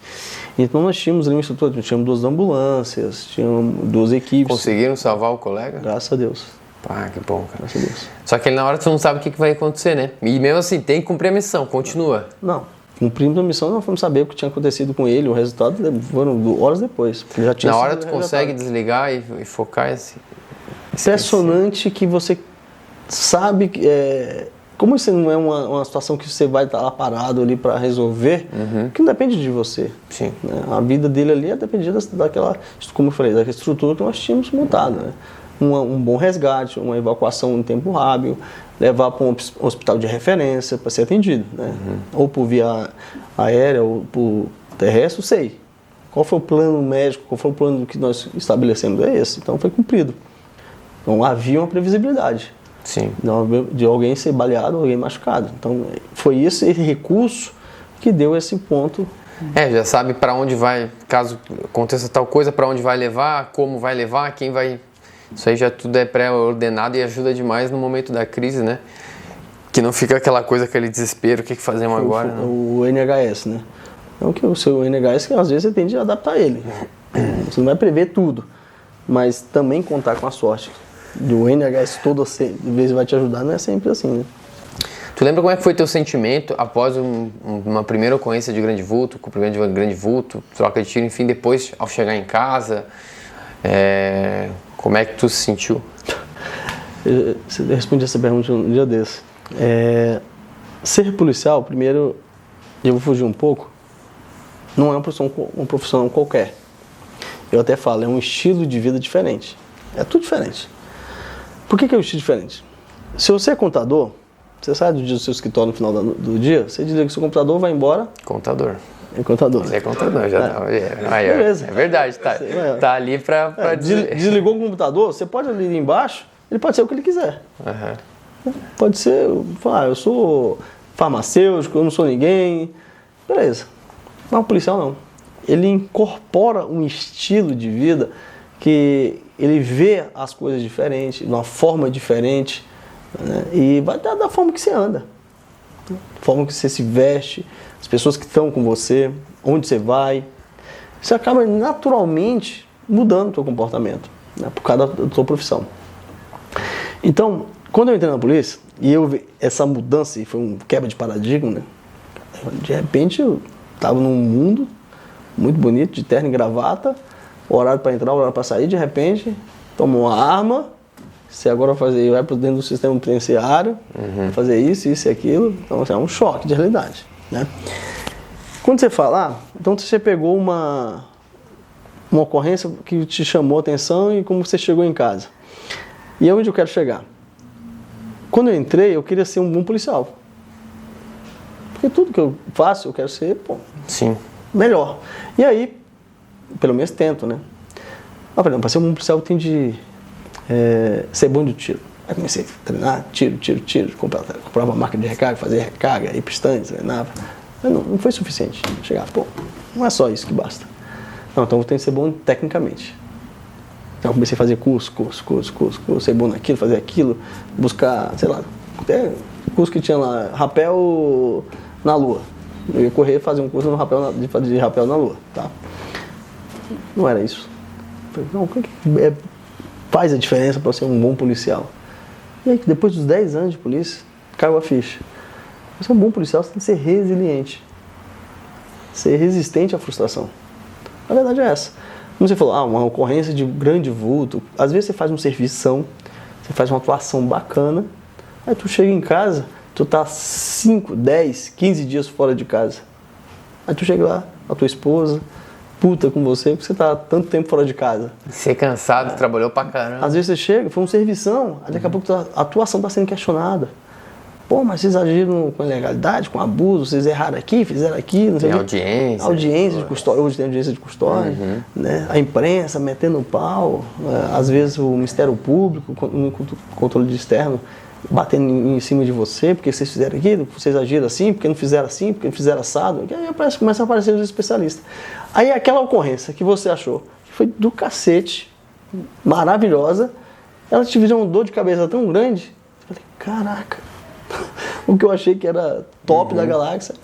Então nós tínhamos ali uma estrutura, tínhamos 2 ambulâncias, tínhamos 2 equipes. Conseguiram salvar o colega? Graças a Deus. Pá, que bom, cara. Graças a Deus. Só que na hora tu não sabe o que vai acontecer, né? E mesmo assim, tem que cumprir a missão, continua. Não, cumprimos a missão, não fomos saber o que tinha acontecido com ele, o resultado foram horas depois. Já tinha na hora tu consegue desligar e focar esse... Impressionante que você sabe que... como isso não é uma situação que você vai estar lá parado ali para resolver, que não depende de você. Sim. Né? A vida dele ali é dependida daquela, como eu falei, daquela estrutura que nós tínhamos montada, né? Um bom resgate, uma evacuação em tempo hábil, levar para um hospital de referência para ser atendido, né? Ou por via aérea ou por terrestre, sei. Qual foi o plano médico, qual foi o plano que nós estabelecemos? É esse, então foi cumprido. Então havia uma previsibilidade. Sim. De alguém ser baleado ou alguém machucado. Então foi esse recurso que deu esse ponto. Já sabe para onde vai, caso aconteça tal coisa, para onde vai levar, como vai levar, quem vai... Isso aí já tudo é pré-ordenado e ajuda demais no momento da crise, né? Que não fica aquela coisa, aquele desespero, o que fazemos agora? O NHS, né? Não que o seu NHS, que às vezes você tende a adaptar ele. Você não vai prever tudo, mas também contar com a sorte. O NHS todo, às vezes, vai te ajudar, não é sempre assim, né? Tu lembra como é que foi teu sentimento após uma primeira ocorrência de grande vulto, cumprimento de grande vulto, troca de tiro, enfim, depois ao chegar em casa? Como é que tu se sentiu? Eu respondi essa pergunta um dia desse. Ser policial, primeiro, eu vou fugir um pouco, não é uma profissão qualquer. Eu até falo, é um estilo de vida diferente. É tudo diferente. Por que é um estilo diferente? Se você é contador, você sai do seu escritório no final do dia, você desliga o seu computador, vai embora. Contador. É contador. Você é contador, já tá. Beleza. É verdade, tá ali pra dizer. Desligou o computador, você pode ali embaixo, ele pode ser o que ele quiser. Pode ser, eu sou farmacêutico, eu não sou ninguém. Beleza. Mas o policial não. Ele incorpora um estilo de vida que ele vê as coisas diferentes, de uma forma diferente, né? E vai da forma que você anda, da forma que você se veste, as pessoas que estão com você, onde você vai. Você acaba naturalmente mudando o seu comportamento, né? Por causa da sua profissão. Então, quando eu entrei na polícia, e eu vi essa mudança, e foi um quebra de paradigma, né? De repente eu estava num mundo muito bonito, de terno e gravata, horário para entrar, horário para sair, de repente, toma uma arma, você agora vai para dentro do sistema penitenciário, fazer isso e aquilo, então assim, é um choque de realidade, né? Quando você fala, então você pegou uma ocorrência que te chamou a atenção e como você chegou em casa. E é onde eu quero chegar. Quando eu entrei, eu queria ser um bom policial. Porque tudo que eu faço, eu quero ser, Sim. melhor. E aí, pelo menos tento, né? Mas, por exemplo, para ser um bom policial, eu tenho de ser bom de tiro. Aí comecei a treinar, tiro, comprava uma máquina de recarga, fazia recarga, ia para estandes, treinava. Mas não foi suficiente. Chegar, não é só isso que basta. Não, então eu tenho que ser bom tecnicamente. Então comecei a fazer curso, ser bom naquilo, fazer aquilo, buscar, sei lá, até curso que tinha lá, rapel na lua. Eu ia correr e fazer um curso de rapel na lua, tá? Não era isso. Falei, não, o que faz a diferença para ser um bom policial? E aí, depois dos 10 anos de polícia, caiu a ficha. Você é um bom policial, você tem que ser resiliente. Ser resistente à frustração. A verdade é essa. Como você falou, uma ocorrência de grande vulto. Às vezes você faz um servição, você faz uma atuação bacana, aí tu chega em casa, tu tá 5, 10, 15 dias fora de casa. Aí tu chega lá, a tua esposa, puta com você, porque você tá tanto tempo fora de casa. Você cansado, trabalhou pra caramba. Às vezes você chega, foi um servição, aí daqui a pouco a atuação tá sendo questionada. Pô, mas vocês agiram com ilegalidade, com abuso, vocês erraram aqui, fizeram aqui, não sei o quê. Audiência de custódia, hoje tem audiência de custódia, né? A imprensa metendo o pau, às vezes o Ministério Público, no controle externo, batendo em cima de você, porque vocês fizeram aquilo, vocês agiram assim, porque não fizeram assim, porque não fizeram assado, aí começa a aparecer os especialistas. Aí aquela ocorrência que você achou que foi do cacete, maravilhosa, ela te virou uma dor de cabeça tão grande, eu falei, caraca, o que eu achei que era top da galáxia,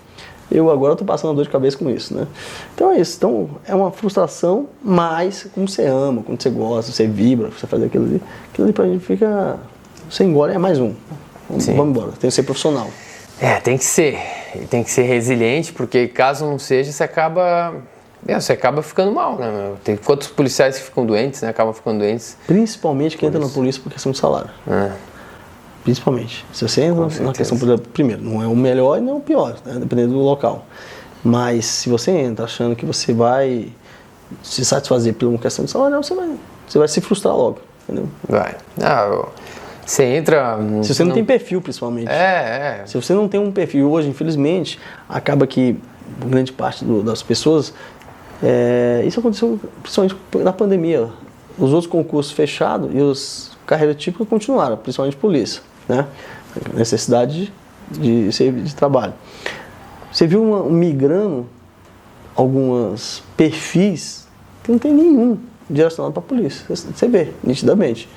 eu agora estou passando dor de cabeça com isso, né? Então é isso, então é uma frustração, mas como você ama, quando você gosta, você vibra, você faz aquilo ali pra gente fica, você engole, é mais um, vamos embora, tem que ser profissional. Tem que ser resiliente, porque caso não seja, você acaba ficando mal, né? Tem quantos policiais que ficam doentes, né? Acabam ficando doentes. Principalmente quem entra na polícia por questão de salário. Principalmente. Se você entra na questão, primeiro, não é o melhor e não é o pior, né? Dependendo do local. Mas se você entra achando que você vai se satisfazer por uma questão de salário, você vai se frustrar logo, entendeu? Vai. Você entra... Se você não tem perfil, principalmente. Se você não tem um perfil hoje, infelizmente, acaba que grande parte das pessoas... isso aconteceu principalmente na pandemia. Os outros concursos fechados e as carreiras típicas continuaram, principalmente polícia, né? Necessidade de trabalho. Você viu migrando alguns perfis que não tem nenhum direcionado para a polícia. Você vê, nitidamente.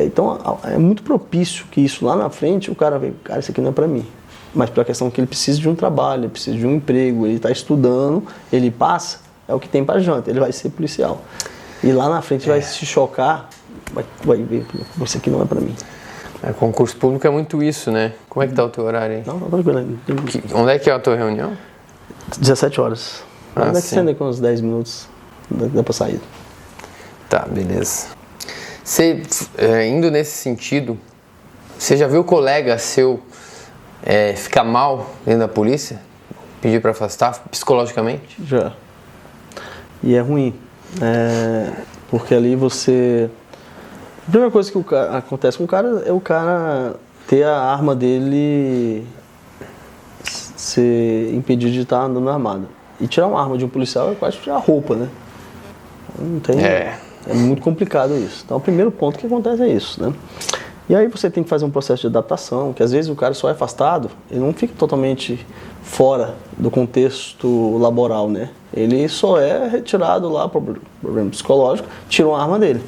Então, é muito propício que isso lá na frente, o cara vê, cara, isso aqui não é para mim. Mas pela questão que ele precisa de um trabalho, ele precisa de um emprego, ele está estudando, ele passa, é o que tem para janta, ele vai ser policial. E lá na frente vai se chocar, vai ver, isso aqui não é para mim. Concurso público é muito isso, né? Como é que tá o teu horário aí? Não, tranquilo. Onde é que é a tua reunião? 17 horas. Onde é que você anda com uns 10 minutos? Dá para sair. Tá, beleza. Você, indo nesse sentido, você já viu colega seu ficar mal dentro da polícia? Pedir para afastar psicologicamente? Já. E é ruim. Porque ali você... A primeira coisa que acontece com o cara é o cara ter a arma dele ser impedido de estar andando armado. E tirar uma arma de um policial é quase tirar a roupa, né? Não tem... É muito complicado isso. Então, o primeiro ponto que acontece é isso, né? E aí você tem que fazer um processo de adaptação, que às vezes o cara só é afastado, ele não fica totalmente fora do contexto laboral, né? Ele só é retirado lá por problema psicológico, tira uma arma dele.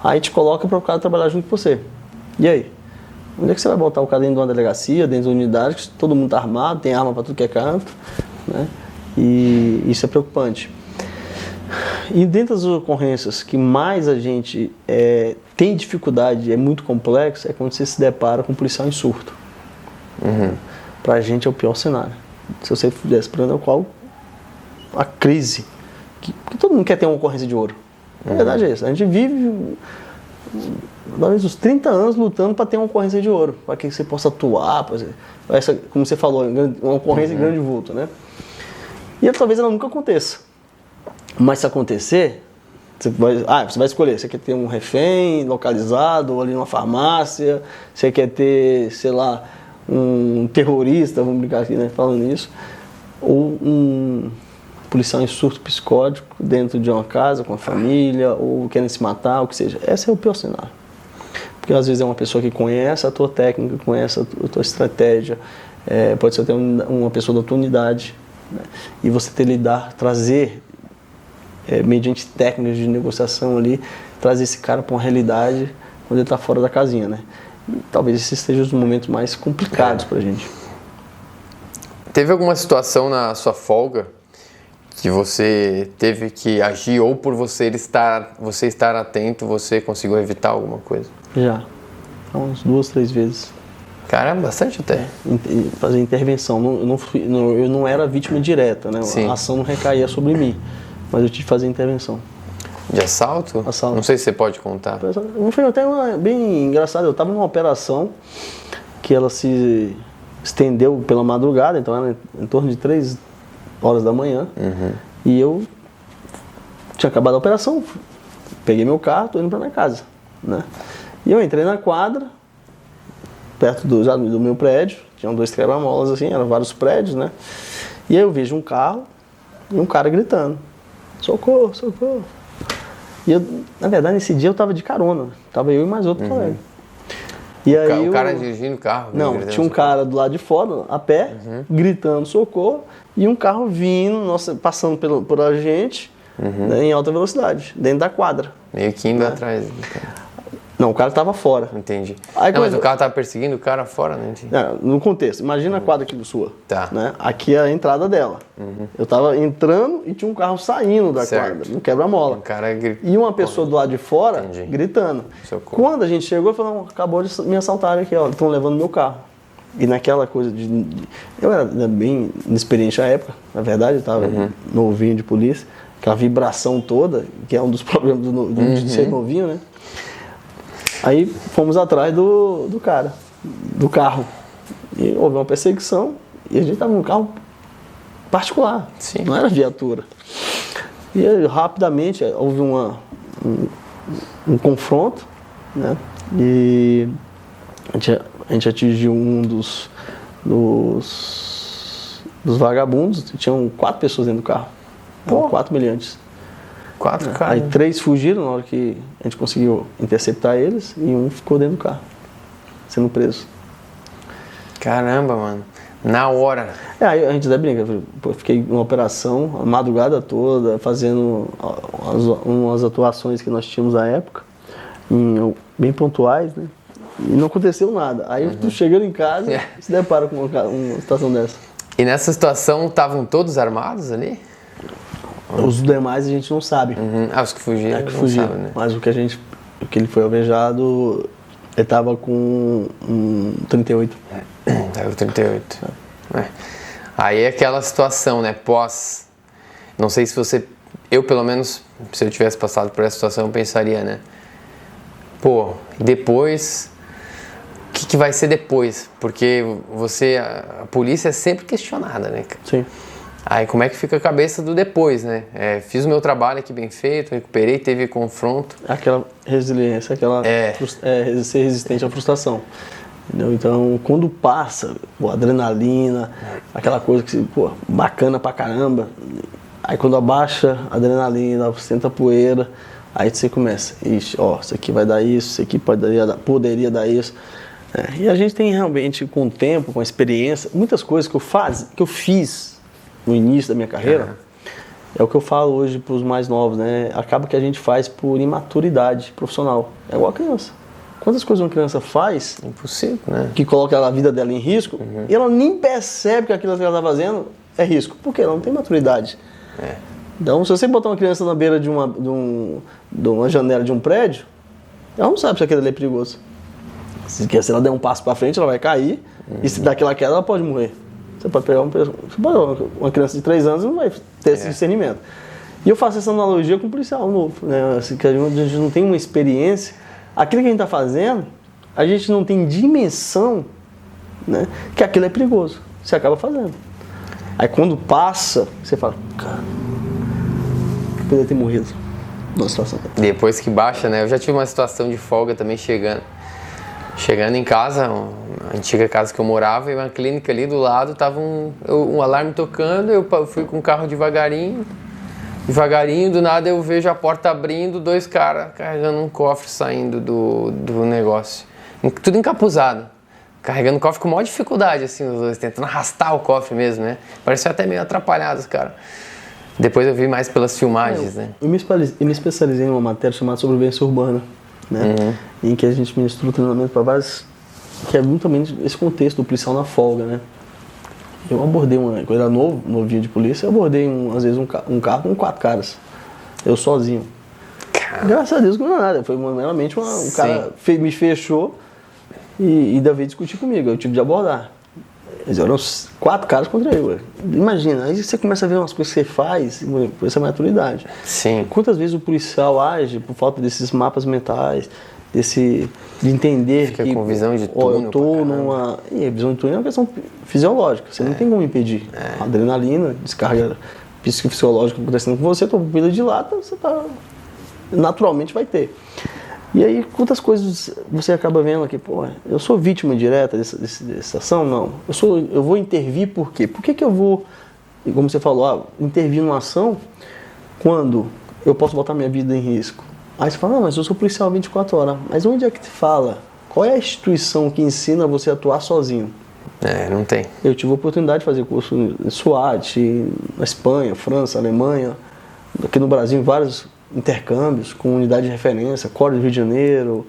Aí te coloca para o cara trabalhar junto com você. E aí? Onde é que você vai botar o cara dentro de uma delegacia, dentro de uma unidade, que todo mundo está armado, tem arma para tudo que é canto, né? E isso é preocupante. E dentro das ocorrências que mais a gente tem dificuldade, é muito complexo, é quando você se depara com um policial em surto. Pra gente é o pior cenário. Se você pudesse prender qual a crise, porque todo mundo quer ter uma ocorrência de ouro. A verdade é essa. A gente vive talvez uns 30 anos lutando para ter uma ocorrência de ouro, para que você possa atuar, essa, como você falou, uma ocorrência de grande vulto, né? E talvez ela nunca aconteça. Mas se acontecer, você vai escolher, você quer ter um refém localizado, ou ali numa farmácia, você quer ter, sei lá, um terrorista, vamos brincar aqui, né, falando isso, ou um policial em surto psicótico dentro de uma casa, com a família, ou querendo se matar, o que seja. Esse é o pior cenário. Porque às vezes é uma pessoa que conhece a tua técnica, conhece a tua estratégia, pode ser até uma pessoa da tua unidade, né, e você trazer mediante técnicas de negociação ali, trazer esse cara para uma realidade quando ele está fora da casinha, né? E talvez esses sejam os momentos mais complicados para a gente. Teve alguma situação na sua folga que você teve que agir ou por você estar atento, você conseguiu evitar alguma coisa? Já, umas 2, 3 vezes. Caramba, bastante até. Fazer intervenção. Eu não era vítima direta, né? Sim. A ação não recaía sobre mim, mas eu tive que fazer intervenção. De assalto? Assalto. Não sei se você pode contar. Foi até bem engraçado. Eu estava numa operação que ela se estendeu pela madrugada, então era em torno de 3 horas da manhã. E eu tinha acabado a operação, peguei meu carro, tô indo para minha casa, né? E eu entrei na quadra, perto do meu prédio, tinham 2 quebra-molas assim, eram vários prédios, né? E aí eu vejo um carro e um cara gritando: socorro, socorro. E eu, na verdade, nesse dia eu tava de carona, tava eu e mais outro colega. E aí o cara dirigindo o carro? Não, tinha um cara do lado de fora, a pé, gritando socorro, e um carro vindo, passando por a gente, né, em alta velocidade, dentro da quadra. Meio que indo atrás. Não, o cara tava fora. Entendi. Aí, mas o carro tava perseguindo o cara fora, né? No contexto, imagina a quadra aqui do sua. Tá. Né? Aqui é a entrada dela. Eu tava entrando e tinha um carro saindo da quadra, no quebra-mola. E uma pessoa do lado de fora gritando. Socorro. Quando a gente chegou, falou: acabou de me assaltarem aqui, ó, estão levando meu carro. E naquela coisa de... Eu era bem inexperiente à época, na verdade, eu tava novinho de polícia, aquela vibração toda, que é um dos problemas de ser novinho, né? Aí fomos atrás do cara, do carro. E houve uma perseguição e a gente estava num carro particular, Sim. Não era viatura. E aí, rapidamente houve um confronto, né? E a gente atingiu um dos vagabundos. Tinham 4 pessoas dentro do carro. Eram 4 meliantes. 4 caras. Aí 3 fugiram na hora que a gente conseguiu interceptar eles e um ficou dentro do carro, sendo preso. Caramba, mano. Na hora. Aí a gente até brinca, eu fiquei numa operação a madrugada toda, fazendo umas atuações que nós tínhamos na época, bem pontuais, né? E não aconteceu nada. Aí tu chegando em casa, se depara com uma situação dessa. E nessa situação estavam todos armados ali? Os demais a gente não sabe. Os que fugiram, Sabe, né? Mas o que ele foi alvejado, ele tava com um 38. Tava com 38. Aí é aquela situação, né? Não sei se você... Eu, pelo menos, se eu tivesse passado por essa situação, eu pensaria, né? Pô, depois... O que vai ser depois? Porque a polícia é sempre questionada, né? Sim. Aí como é que fica a cabeça do depois, né? Fiz o meu trabalho aqui bem feito, recuperei, teve confronto. Aquela resiliência, ser resistente à frustração. Entendeu? Então, quando passa, adrenalina, aquela coisa que, bacana pra caramba. Aí quando abaixa a adrenalina, senta a poeira, aí você começa, isso aqui vai dar isso, isso aqui poderia dar isso. E a gente tem realmente, com o tempo, com a experiência, muitas coisas que eu fiz no início da minha carreira, é o que eu falo hoje para os mais novos, né? Acaba que a gente faz por imaturidade profissional. É igual a criança. Quantas coisas uma criança faz... Impossível, né? Que coloca a vida dela em risco, e ela nem percebe que aquilo que ela está fazendo é risco. Por quê? Ela não tem maturidade. Então, se você botar uma criança na beira de uma janela de um prédio, ela não sabe se aquilo ali é perigoso. Se ela der um passo para frente, ela vai cair, e se daquela queda, ela pode morrer. Você pode pegar uma criança de 3 anos e não vai ter esse discernimento. E eu faço essa analogia com um policial novo, né? Assim, que a gente não tem uma experiência. Aquilo que a gente está fazendo, a gente não tem dimensão, né, que aquilo é perigoso. Você acaba fazendo. Aí quando passa, você fala, cara, eu poderia ter morrido numa situação. Depois que baixa, né? Eu já tive uma situação de folga também chegando em casa, a antiga casa que eu morava, e uma clínica ali do lado, tava um alarme tocando, eu fui com o carro devagarinho, do nada eu vejo a porta abrindo, 2 caras carregando um cofre saindo do negócio, tudo encapuzado, carregando o cofre com maior dificuldade, assim, os dois, tentando arrastar o cofre mesmo, né? Parecia até meio atrapalhado os caras. Depois eu vi mais pelas filmagens, né? Eu me especializei em uma matéria chamada Sobrevivência Urbana, né? Em que a gente ministrou treinamento para vários... Que é justamente esse contexto do policial na folga, né? Eu abordei quando eu era novinho de polícia, eu abordei às vezes um carro com 4 caras. Eu sozinho. Graças a Deus não é nada. Foi meramente um cara me fechou e ainda veio discutir comigo. Eu tive de abordar. Eles eram 4 caras contra eu. Imagina, aí você começa a ver umas coisas que você faz por essa maturidade. Sim. Quantas vezes o policial age por falta desses mapas mentais, de entender Fica que com visão de túnel, eu tô numa... E a visão de túnel é uma questão fisiológica, você não tem como impedir. Adrenalina, descarga psicofisiológica acontecendo com você, tua pupila dilata, você tá... naturalmente vai ter. E aí, quantas coisas você acaba vendo aqui, pô, eu sou vítima direta dessa ação? Não. Eu vou intervir por quê? Por que eu vou, como você falou, intervir numa ação quando eu posso botar minha vida em risco? Aí você fala, não, mas eu sou policial 24 horas. Mas onde é que te fala? Qual é a instituição que ensina você a atuar sozinho? Não tem. Eu tive a oportunidade de fazer curso em SWAT, na Espanha, França, Alemanha, aqui no Brasil, em vários intercâmbios com unidade de referência, Corps do Rio de Janeiro,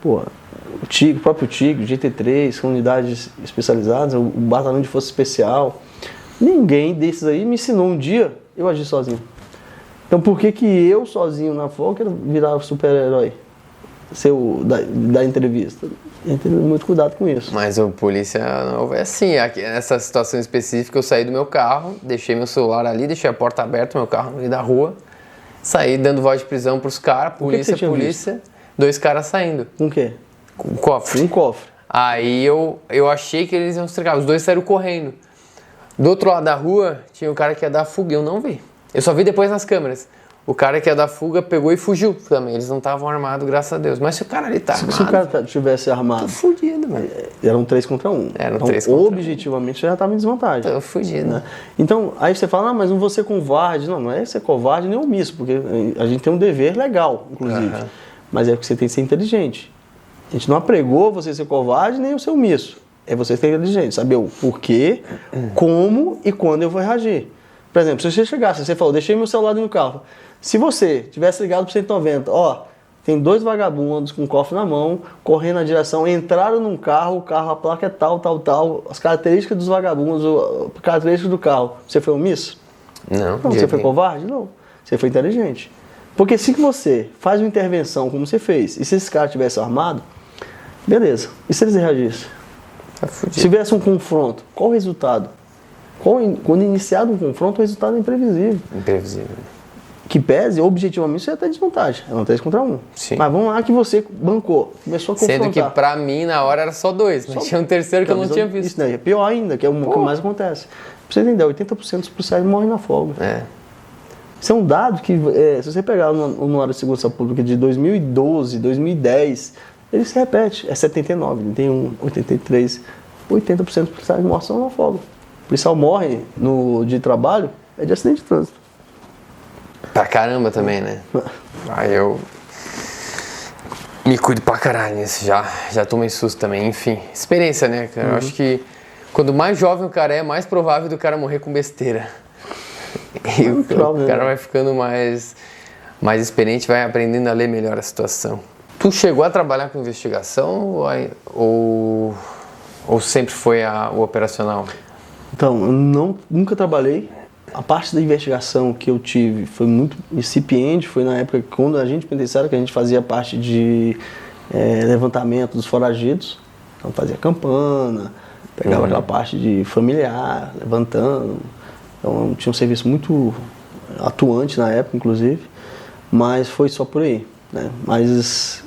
o próprio TIG, GT3, com unidades especializadas, o Batalhão de Força Especial. Ninguém desses aí me ensinou um dia eu agir sozinho. Então por que eu sozinho na folga quero virar super-herói? Da entrevista? Tem que ter muito cuidado com isso. Mas o polícia não é assim. Nessa situação específica eu saí do meu carro, deixei meu celular ali, deixei a porta aberta, meu carro no meio da rua, saí dando voz de prisão pros caras, polícia, 2 caras saindo. Com o quê? Com um cofre. Um cofre. Aí eu achei que eles iam se trancar, os 2 saíram correndo. Do outro lado da rua tinha o cara que ia dar fuga, eu não vi. Eu só vi depois nas câmeras. O cara que ia dar fuga pegou e fugiu também. Eles não estavam armados, graças a Deus. Mas se o cara ali tá armado... Se o cara tivesse armado... Tô fudido, mano. Eram 3 contra 1. Eram então, 3 contra 1. Objetivamente, você já estava em desvantagem. Tô fudido. Né? Então, aí você fala, mas não vou ser covarde. Não é ser covarde nem omisso, porque a gente tem um dever legal, inclusive. Mas é porque você tem que ser inteligente. A gente não apregou você ser covarde nem o ser omisso. É você ser inteligente, saber o porquê, como e quando eu vou reagir. Por exemplo, se você chegasse, você falou, deixei meu celular no carro. Se você tivesse ligado para 190, tem 2 vagabundos com um cofre na mão, correndo na direção, entraram num carro, a placa é tal, as características dos vagabundos, as características do carro. Você foi omisso? Não. Você foi covarde? Não. Você foi inteligente. Porque se você faz uma intervenção como você fez, e se esse cara tivesse armado, beleza. E se eles reagissem? Tá fudido. Se tivesse um confronto, qual o resultado? Quando iniciado um confronto, o resultado é imprevisível. Imprevisível. Que pese, objetivamente, você ia ter desvantagem. Era um 3 contra 1. Sim. Mas vamos lá que você bancou, começou a confrontar. Sendo que pra mim, na hora, era só 2. Mas tinha um terceiro que eu não tinha visto. Isso daí é pior ainda, que é o que mais acontece. Pra você entender, 80% dos policiais morrem na folga. Isso é um dado que, se você pegar no Anuário de Segurança Pública de 2012, 2010, ele se repete. É 79, 81, 83. 80% dos policiais mortos são na folga. O policial morre no dia de trabalho, é de acidente de trânsito. Pra caramba também, né? Aí eu me cuido pra caralho nisso, já tomei susto também, enfim. Experiência, né, cara? Eu acho que quando mais jovem o cara é, mais provável do cara morrer com besteira. E o cara vai ficando mais experiente, vai aprendendo a ler melhor a situação. Tu chegou a trabalhar com investigação ou sempre foi o operacional? Então, eu nunca trabalhei. A parte da investigação que eu tive foi muito incipiente, foi na época quando a gente penitenciária, que a gente fazia parte de levantamento dos foragidos. Então fazia campana, pegava aquela parte de familiar, levantando. Então tinha um serviço muito atuante na época, inclusive, mas foi só por aí, né? Mas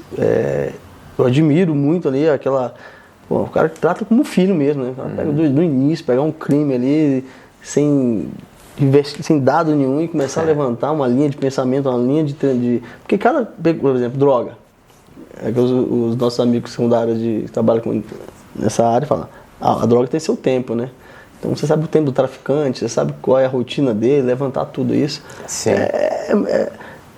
eu admiro muito ali o cara que trata como filho mesmo, né? O cara pega do início, pegar um crime ali sem dado nenhum e começar a levantar uma linha de pensamento, uma linha de... Porque por exemplo, droga. Os nossos amigos que são da área que trabalham nessa área falam, a droga tem seu tempo, né? Então você sabe o tempo do traficante, você sabe qual é a rotina dele, levantar tudo isso. Sim.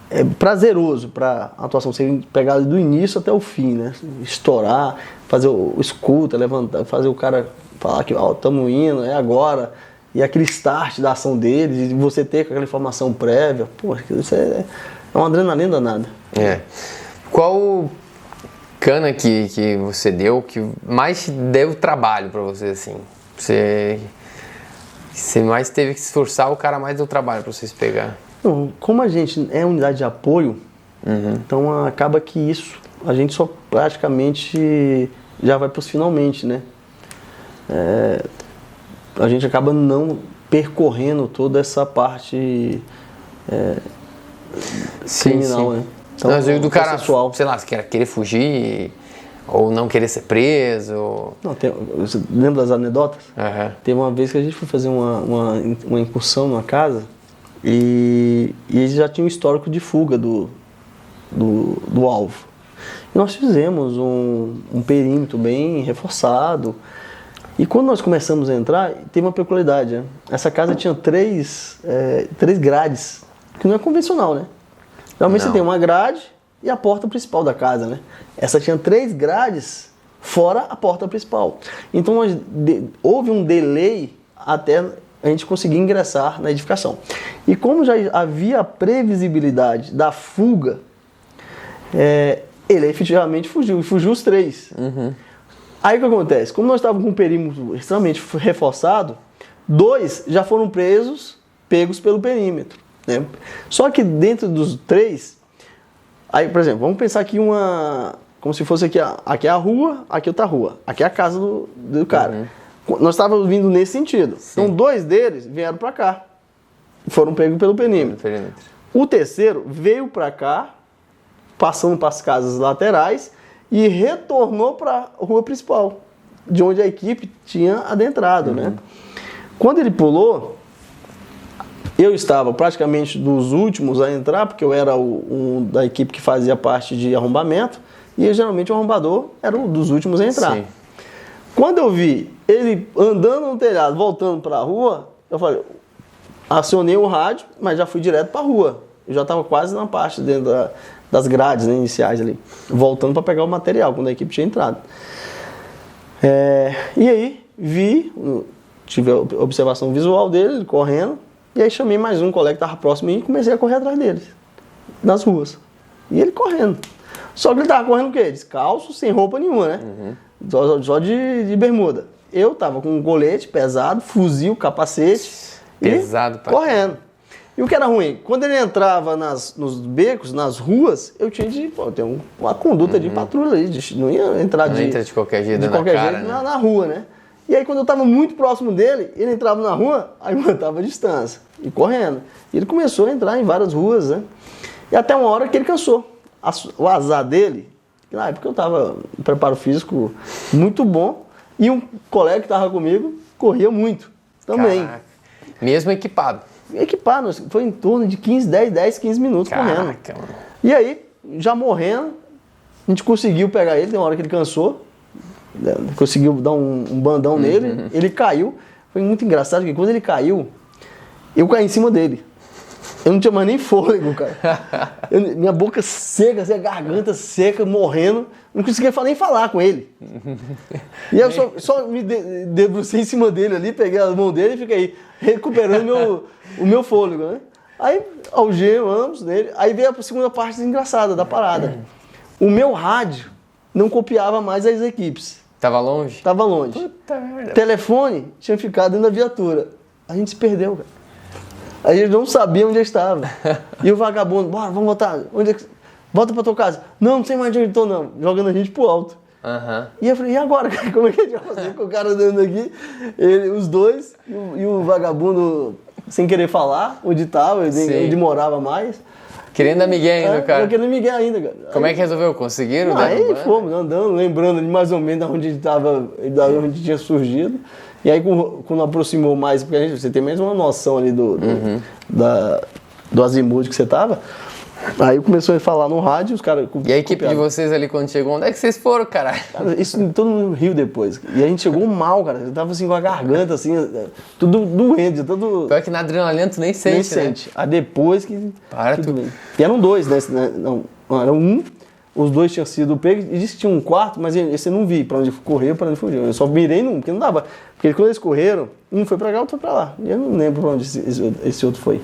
É prazeroso para a atuação, você pegar do início até o fim, né? Estourar, fazer o escuta, levantar, fazer o cara falar que estamos indo, é agora. e aquele start da ação deles, e você ter aquela informação prévia, pô, isso é uma adrenalina danada. Qual cana que você deu que mais deu trabalho pra você, assim? Você mais teve que se esforçar, o cara mais deu trabalho pra vocês pegar? Não, como a gente é unidade de apoio, então acaba que isso, a gente só praticamente já vai pros finalmente, né? A gente acaba não percorrendo toda essa parte criminal, né? Então, às vezes do cara, processual. Sei lá, querer fugir ou não querer ser preso. Não, você lembra das anedotas? Teve uma vez que a gente foi fazer uma incursão numa casa e eles já tinham um histórico de fuga do alvo. E nós fizemos um perímetro bem reforçado. E quando nós começamos a entrar, teve uma peculiaridade, né? Essa casa tinha três grades, que não é convencional, né? Geralmente você tem uma grade e a porta principal da casa, né? Essa tinha 3 grades fora a porta principal. Então houve um delay até a gente conseguir ingressar na edificação. E como já havia a previsibilidade da fuga, ele efetivamente fugiu, e fugiu os 3. Aí o que acontece? Como nós estávamos com um perímetro extremamente reforçado, 2 já foram pegos pelo perímetro, né? Só que dentro dos 3, aí, por exemplo, vamos pensar aqui como se fosse aqui é a rua, aqui é outra rua, aqui é a casa do cara. Nós estávamos vindo nesse sentido. Sim. Então 2 deles vieram para cá, foram pegos pelo perímetro. O terceiro veio para cá, passando para as casas laterais e retornou para a rua principal, de onde a equipe tinha adentrado, né? Quando ele pulou, eu estava praticamente dos últimos a entrar, porque eu era um da equipe que fazia parte de arrombamento, e geralmente o arrombador era um dos últimos a entrar. Sim. Quando eu vi ele andando no telhado, voltando para a rua, eu falei, acionei o rádio, mas já fui direto para a rua. Eu já estava quase na parte dentro das grades, né, iniciais ali, voltando para pegar o material, quando a equipe tinha entrado. E aí, tive a observação visual dele, correndo, e aí chamei mais um colega que estava próximo e comecei a correr atrás dele, nas ruas. E ele correndo. Só que ele estava correndo o quê? Descalço, sem roupa nenhuma, né? Só de bermuda. Eu estava com um colete pesado, fuzil, capacete, pesado, e correndo. E o que era ruim? Quando ele entrava nos becos, nas ruas, eu tinha de ter uma conduta de patrulha ali, não ia entrar não entra de qualquer jeito na rua, né? E aí quando eu estava muito próximo dele, ele entrava na rua, aí mantava a distância, e correndo. E ele começou a entrar em várias ruas, né? E até uma hora que ele cansou. O azar dele, na época eu estava em preparo físico muito bom, e um colega que estava comigo corria muito também. Caraca. Mesmo equipado? Equipado, foi em torno de 10, 15 minutos. Caraca, correndo. Mano. E aí, já morrendo, a gente conseguiu pegar ele, tem uma hora que ele cansou, conseguiu dar um bandão nele, ele caiu. Foi muito engraçado, porque quando ele caiu, eu caí em cima dele. Eu não tinha mais nem fôlego, cara. Minha boca seca, assim, a garganta seca, morrendo. Não conseguia nem falar com ele. E eu só me debrucei em cima dele ali, peguei a mão dele e fiquei recuperando o meu fôlego, né? Aí algemamos nele. Aí veio a segunda parte engraçada da parada. O meu rádio não copiava mais as equipes. Tava longe? Tava longe. Puta merda. Telefone tinha ficado dentro da viatura. A gente se perdeu, cara. A gente não sabia onde eu estava. E o vagabundo, bora, vamos voltar. Volta pra tua casa. Não sei mais onde eu tô, não. Jogando a gente pro alto. E eu falei, e agora, cara? Como é que a gente vai fazer com o cara andando aqui? Os dois e o vagabundo sem querer falar onde estava, onde morava mais. Querendo a Miguel ainda, cara. Querendo Miguel ainda, cara. Como é que resolveu? Conseguiram? Aí fomos andando, lembrando mais ou menos de onde estava, de onde tinha surgido. E aí quando aproximou mais, porque você tem mesmo uma noção ali do azimuth que você estava, aí começou a falar no rádio, os caras... E a equipe de vocês ali quando chegou, onde é que vocês foram, caralho? Cara, isso todo mundo riu depois. E a gente chegou mal, cara. Eu tava assim com a garganta, assim, tudo doente, tudo... Pior que na adrenalina tu nem sente, nem sente. Aí depois que... Para tudo bem. E eram 2, né? Não, era um, os dois tinham sido pegos e disse que tinha um quarto, mas esse eu não vi pra onde correu, pra onde fugiu. Eu só mirei num, porque não dava. Porque quando eles correram, um foi pra cá, outro foi pra lá. E eu não lembro pra onde esse outro foi.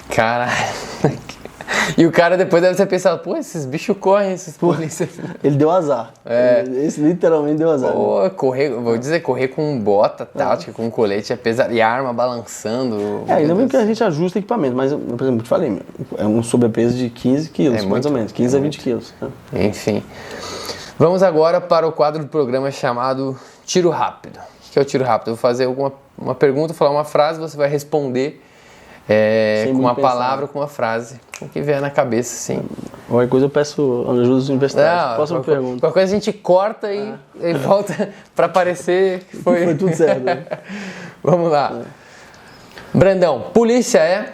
Caralho. E o cara depois deve ter pensado, pô, esses bichos correm, esses polícias. Ele deu azar. Esse literalmente deu azar. Pô, correr com bota tática, com colete é pesado. E a arma balançando. Ainda bem que a gente ajusta equipamento, mas, por exemplo, eu te falei, é um sobrepeso de 15 quilos, mais ou menos, 15 a 20 quilos. Né? Enfim. Vamos agora para o quadro do programa chamado Tiro Rápido. O que é o tiro rápido? Eu vou fazer uma pergunta, falar uma frase, você vai responder com uma palavra, com uma frase. O que vier na cabeça, sim. Qualquer coisa eu peço ajuda dos universitários. Próxima pergunta. Qualquer coisa a gente corta e volta para parecer que foi tudo certo. Né? Vamos lá. Brandão, polícia é?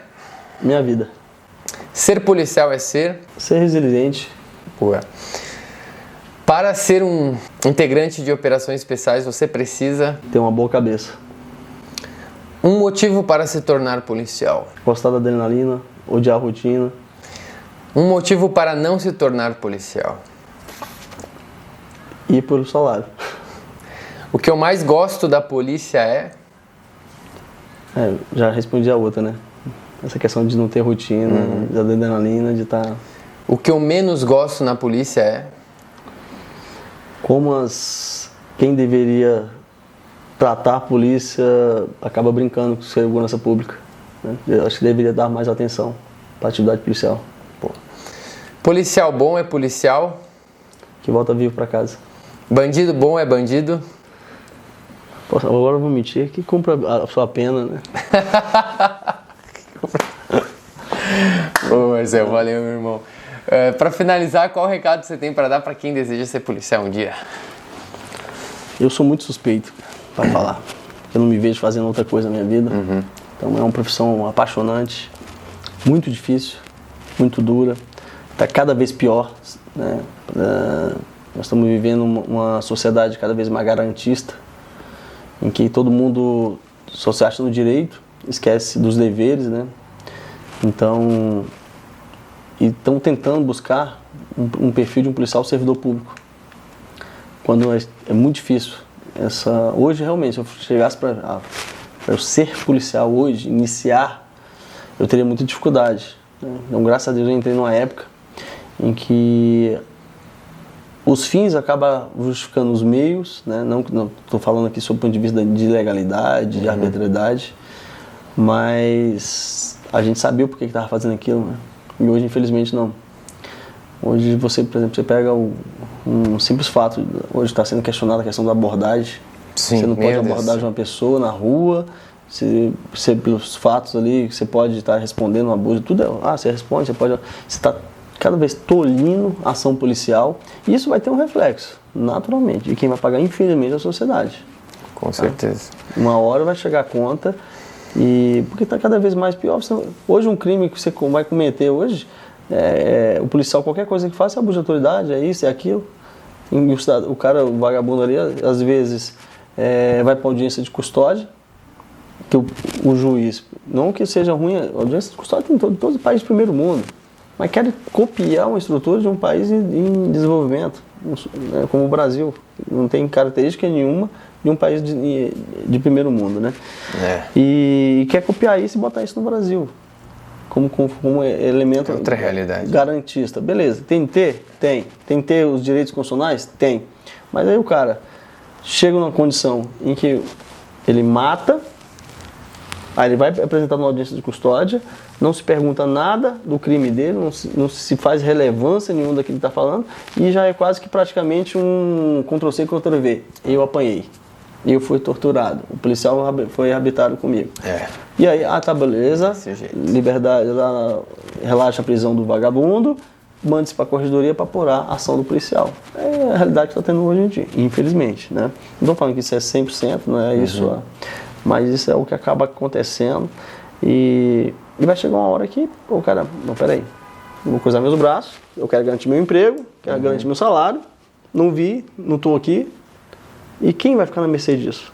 Minha vida. Ser policial é ser? Ser resiliente. Boa. Para ser um integrante de operações especiais, você precisa ter uma boa cabeça. Um motivo para se tornar policial. Gostar da adrenalina, odiar a rotina. Um motivo para não se tornar policial. Ir pelo salário. O que eu mais gosto da polícia é? Já respondi a outra, né? Essa questão de não ter rotina, da adrenalina, de estar... O que eu menos gosto na polícia é? Como quem deveria tratar a polícia acaba brincando com segurança pública. Né? Eu acho que deveria dar mais atenção para a atividade policial. Pô. Policial bom é policial? Que volta vivo para casa. Bandido bom é bandido? Pô, agora eu vou mentir que cumpra a sua pena, né? Ô Marcelo, valeu, meu irmão. Para finalizar, qual recado você tem para dar para quem deseja ser policial um dia? Eu sou muito suspeito para falar. Eu não me vejo fazendo outra coisa na minha vida. Então é uma profissão apaixonante, muito difícil, muito dura. Está cada vez pior. Né? Nós estamos vivendo uma sociedade cada vez mais garantista, em que todo mundo só se acha no direito, esquece dos deveres, né? Então, estão tentando buscar um perfil de um policial servidor público, quando é muito difícil. Hoje, realmente, se eu chegasse para eu ser policial hoje, iniciar, eu teria muita dificuldade. Né? Então, graças a Deus, eu entrei numa época em que os fins acabam justificando os meios, né? Não estou falando aqui sob o ponto de vista de legalidade, de arbitrariedade, mas a gente sabia por que estava fazendo aquilo, né? E hoje, infelizmente, não. Hoje, você, por exemplo, você pega um simples fato, hoje está sendo questionada a questão da abordagem. Sim, você não pode abordar uma pessoa na rua, você pelos fatos ali, você pode estar respondendo um abuso, tudo você responde, você está cada vez tolhindo a ação policial, e isso vai ter um reflexo, naturalmente, e quem vai pagar, infelizmente, é a sociedade. Com certeza. Uma hora vai chegar a conta, porque está cada vez mais pior. Hoje um crime que você vai cometer hoje, o policial, qualquer coisa que faça, é abuso de autoridade, é isso, é aquilo. E o vagabundo ali, às vezes, vai para audiência de custódia, que o juiz, não que seja ruim, a audiência de custódia tem em todo o país do primeiro mundo, mas quer copiar uma estrutura de um país em desenvolvimento, como o Brasil. Não tem característica nenhuma de um país de primeiro mundo, né? E quer copiar isso e botar isso no Brasil como elemento outra realidade. Garantista. Beleza, tem que ter? Tem. Tem que ter os direitos constitucionais? Tem. Mas aí o cara chega numa condição em que ele mata, aí ele vai apresentar numa audiência de custódia, não se pergunta nada do crime dele, não se faz relevância nenhuma daquilo que está falando, e já é quase que praticamente um Ctrl-C, Ctrl-V. Eu apanhei. Eu fui torturado. O policial foi arbitrado comigo. E aí, tá, beleza. Liberdade, relaxa a prisão do vagabundo, mande-se para a corregedoria para apurar a ação do policial. É a realidade que está tendo hoje em dia, infelizmente, né? Não estou falando que isso é 100%, não é isso, mas isso é o que acaba acontecendo. E vai chegar uma hora que, cara, não, peraí, eu vou cruzar meus braços, eu quero garantir meu emprego, quero garantir meu salário, não estou aqui, e quem vai ficar na mercê disso?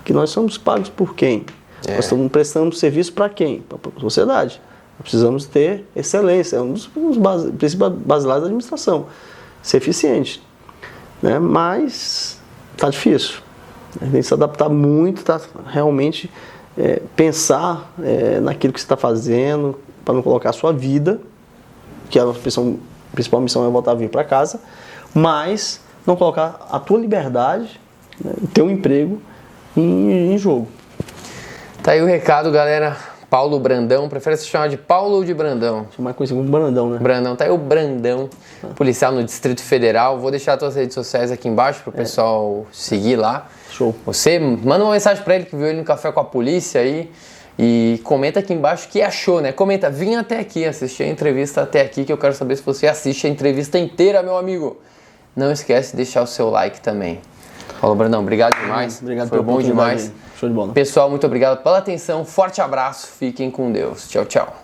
Que nós somos pagos por quem? Nós estamos prestando serviço para quem? Para a sociedade. Nós precisamos ter excelência, é um dos princípios basilares da administração. ser eficiente, né? Mas tá difícil. A gente tem que se adaptar muito, tá? Realmente pensar naquilo que você está fazendo para não colocar a sua vida, que a principal missão é voltar a vir para casa, mas não colocar a tua liberdade, né, o teu emprego em jogo. Tá aí o recado, galera. Paulo Brandão, prefere se chamar de Paulo ou de Brandão? Mais conhecido como Brandão, né? Brandão, tá aí o Brandão, policial no Distrito Federal. Vou deixar as tuas redes sociais aqui embaixo pro pessoal seguir lá. Show. Você manda uma mensagem pra ele que viu ele no Café com a Polícia aí e comenta aqui embaixo o que achou, né? Comenta, vim até aqui, assisti a entrevista até aqui, que eu quero saber se você assiste a entrevista inteira, meu amigo. Não esquece de deixar o seu like também. Paulo Brandão, obrigado demais. Obrigado, foi bom demais. Show de bola. Pessoal, muito obrigado pela atenção. Forte abraço. Fiquem com Deus. Tchau, tchau.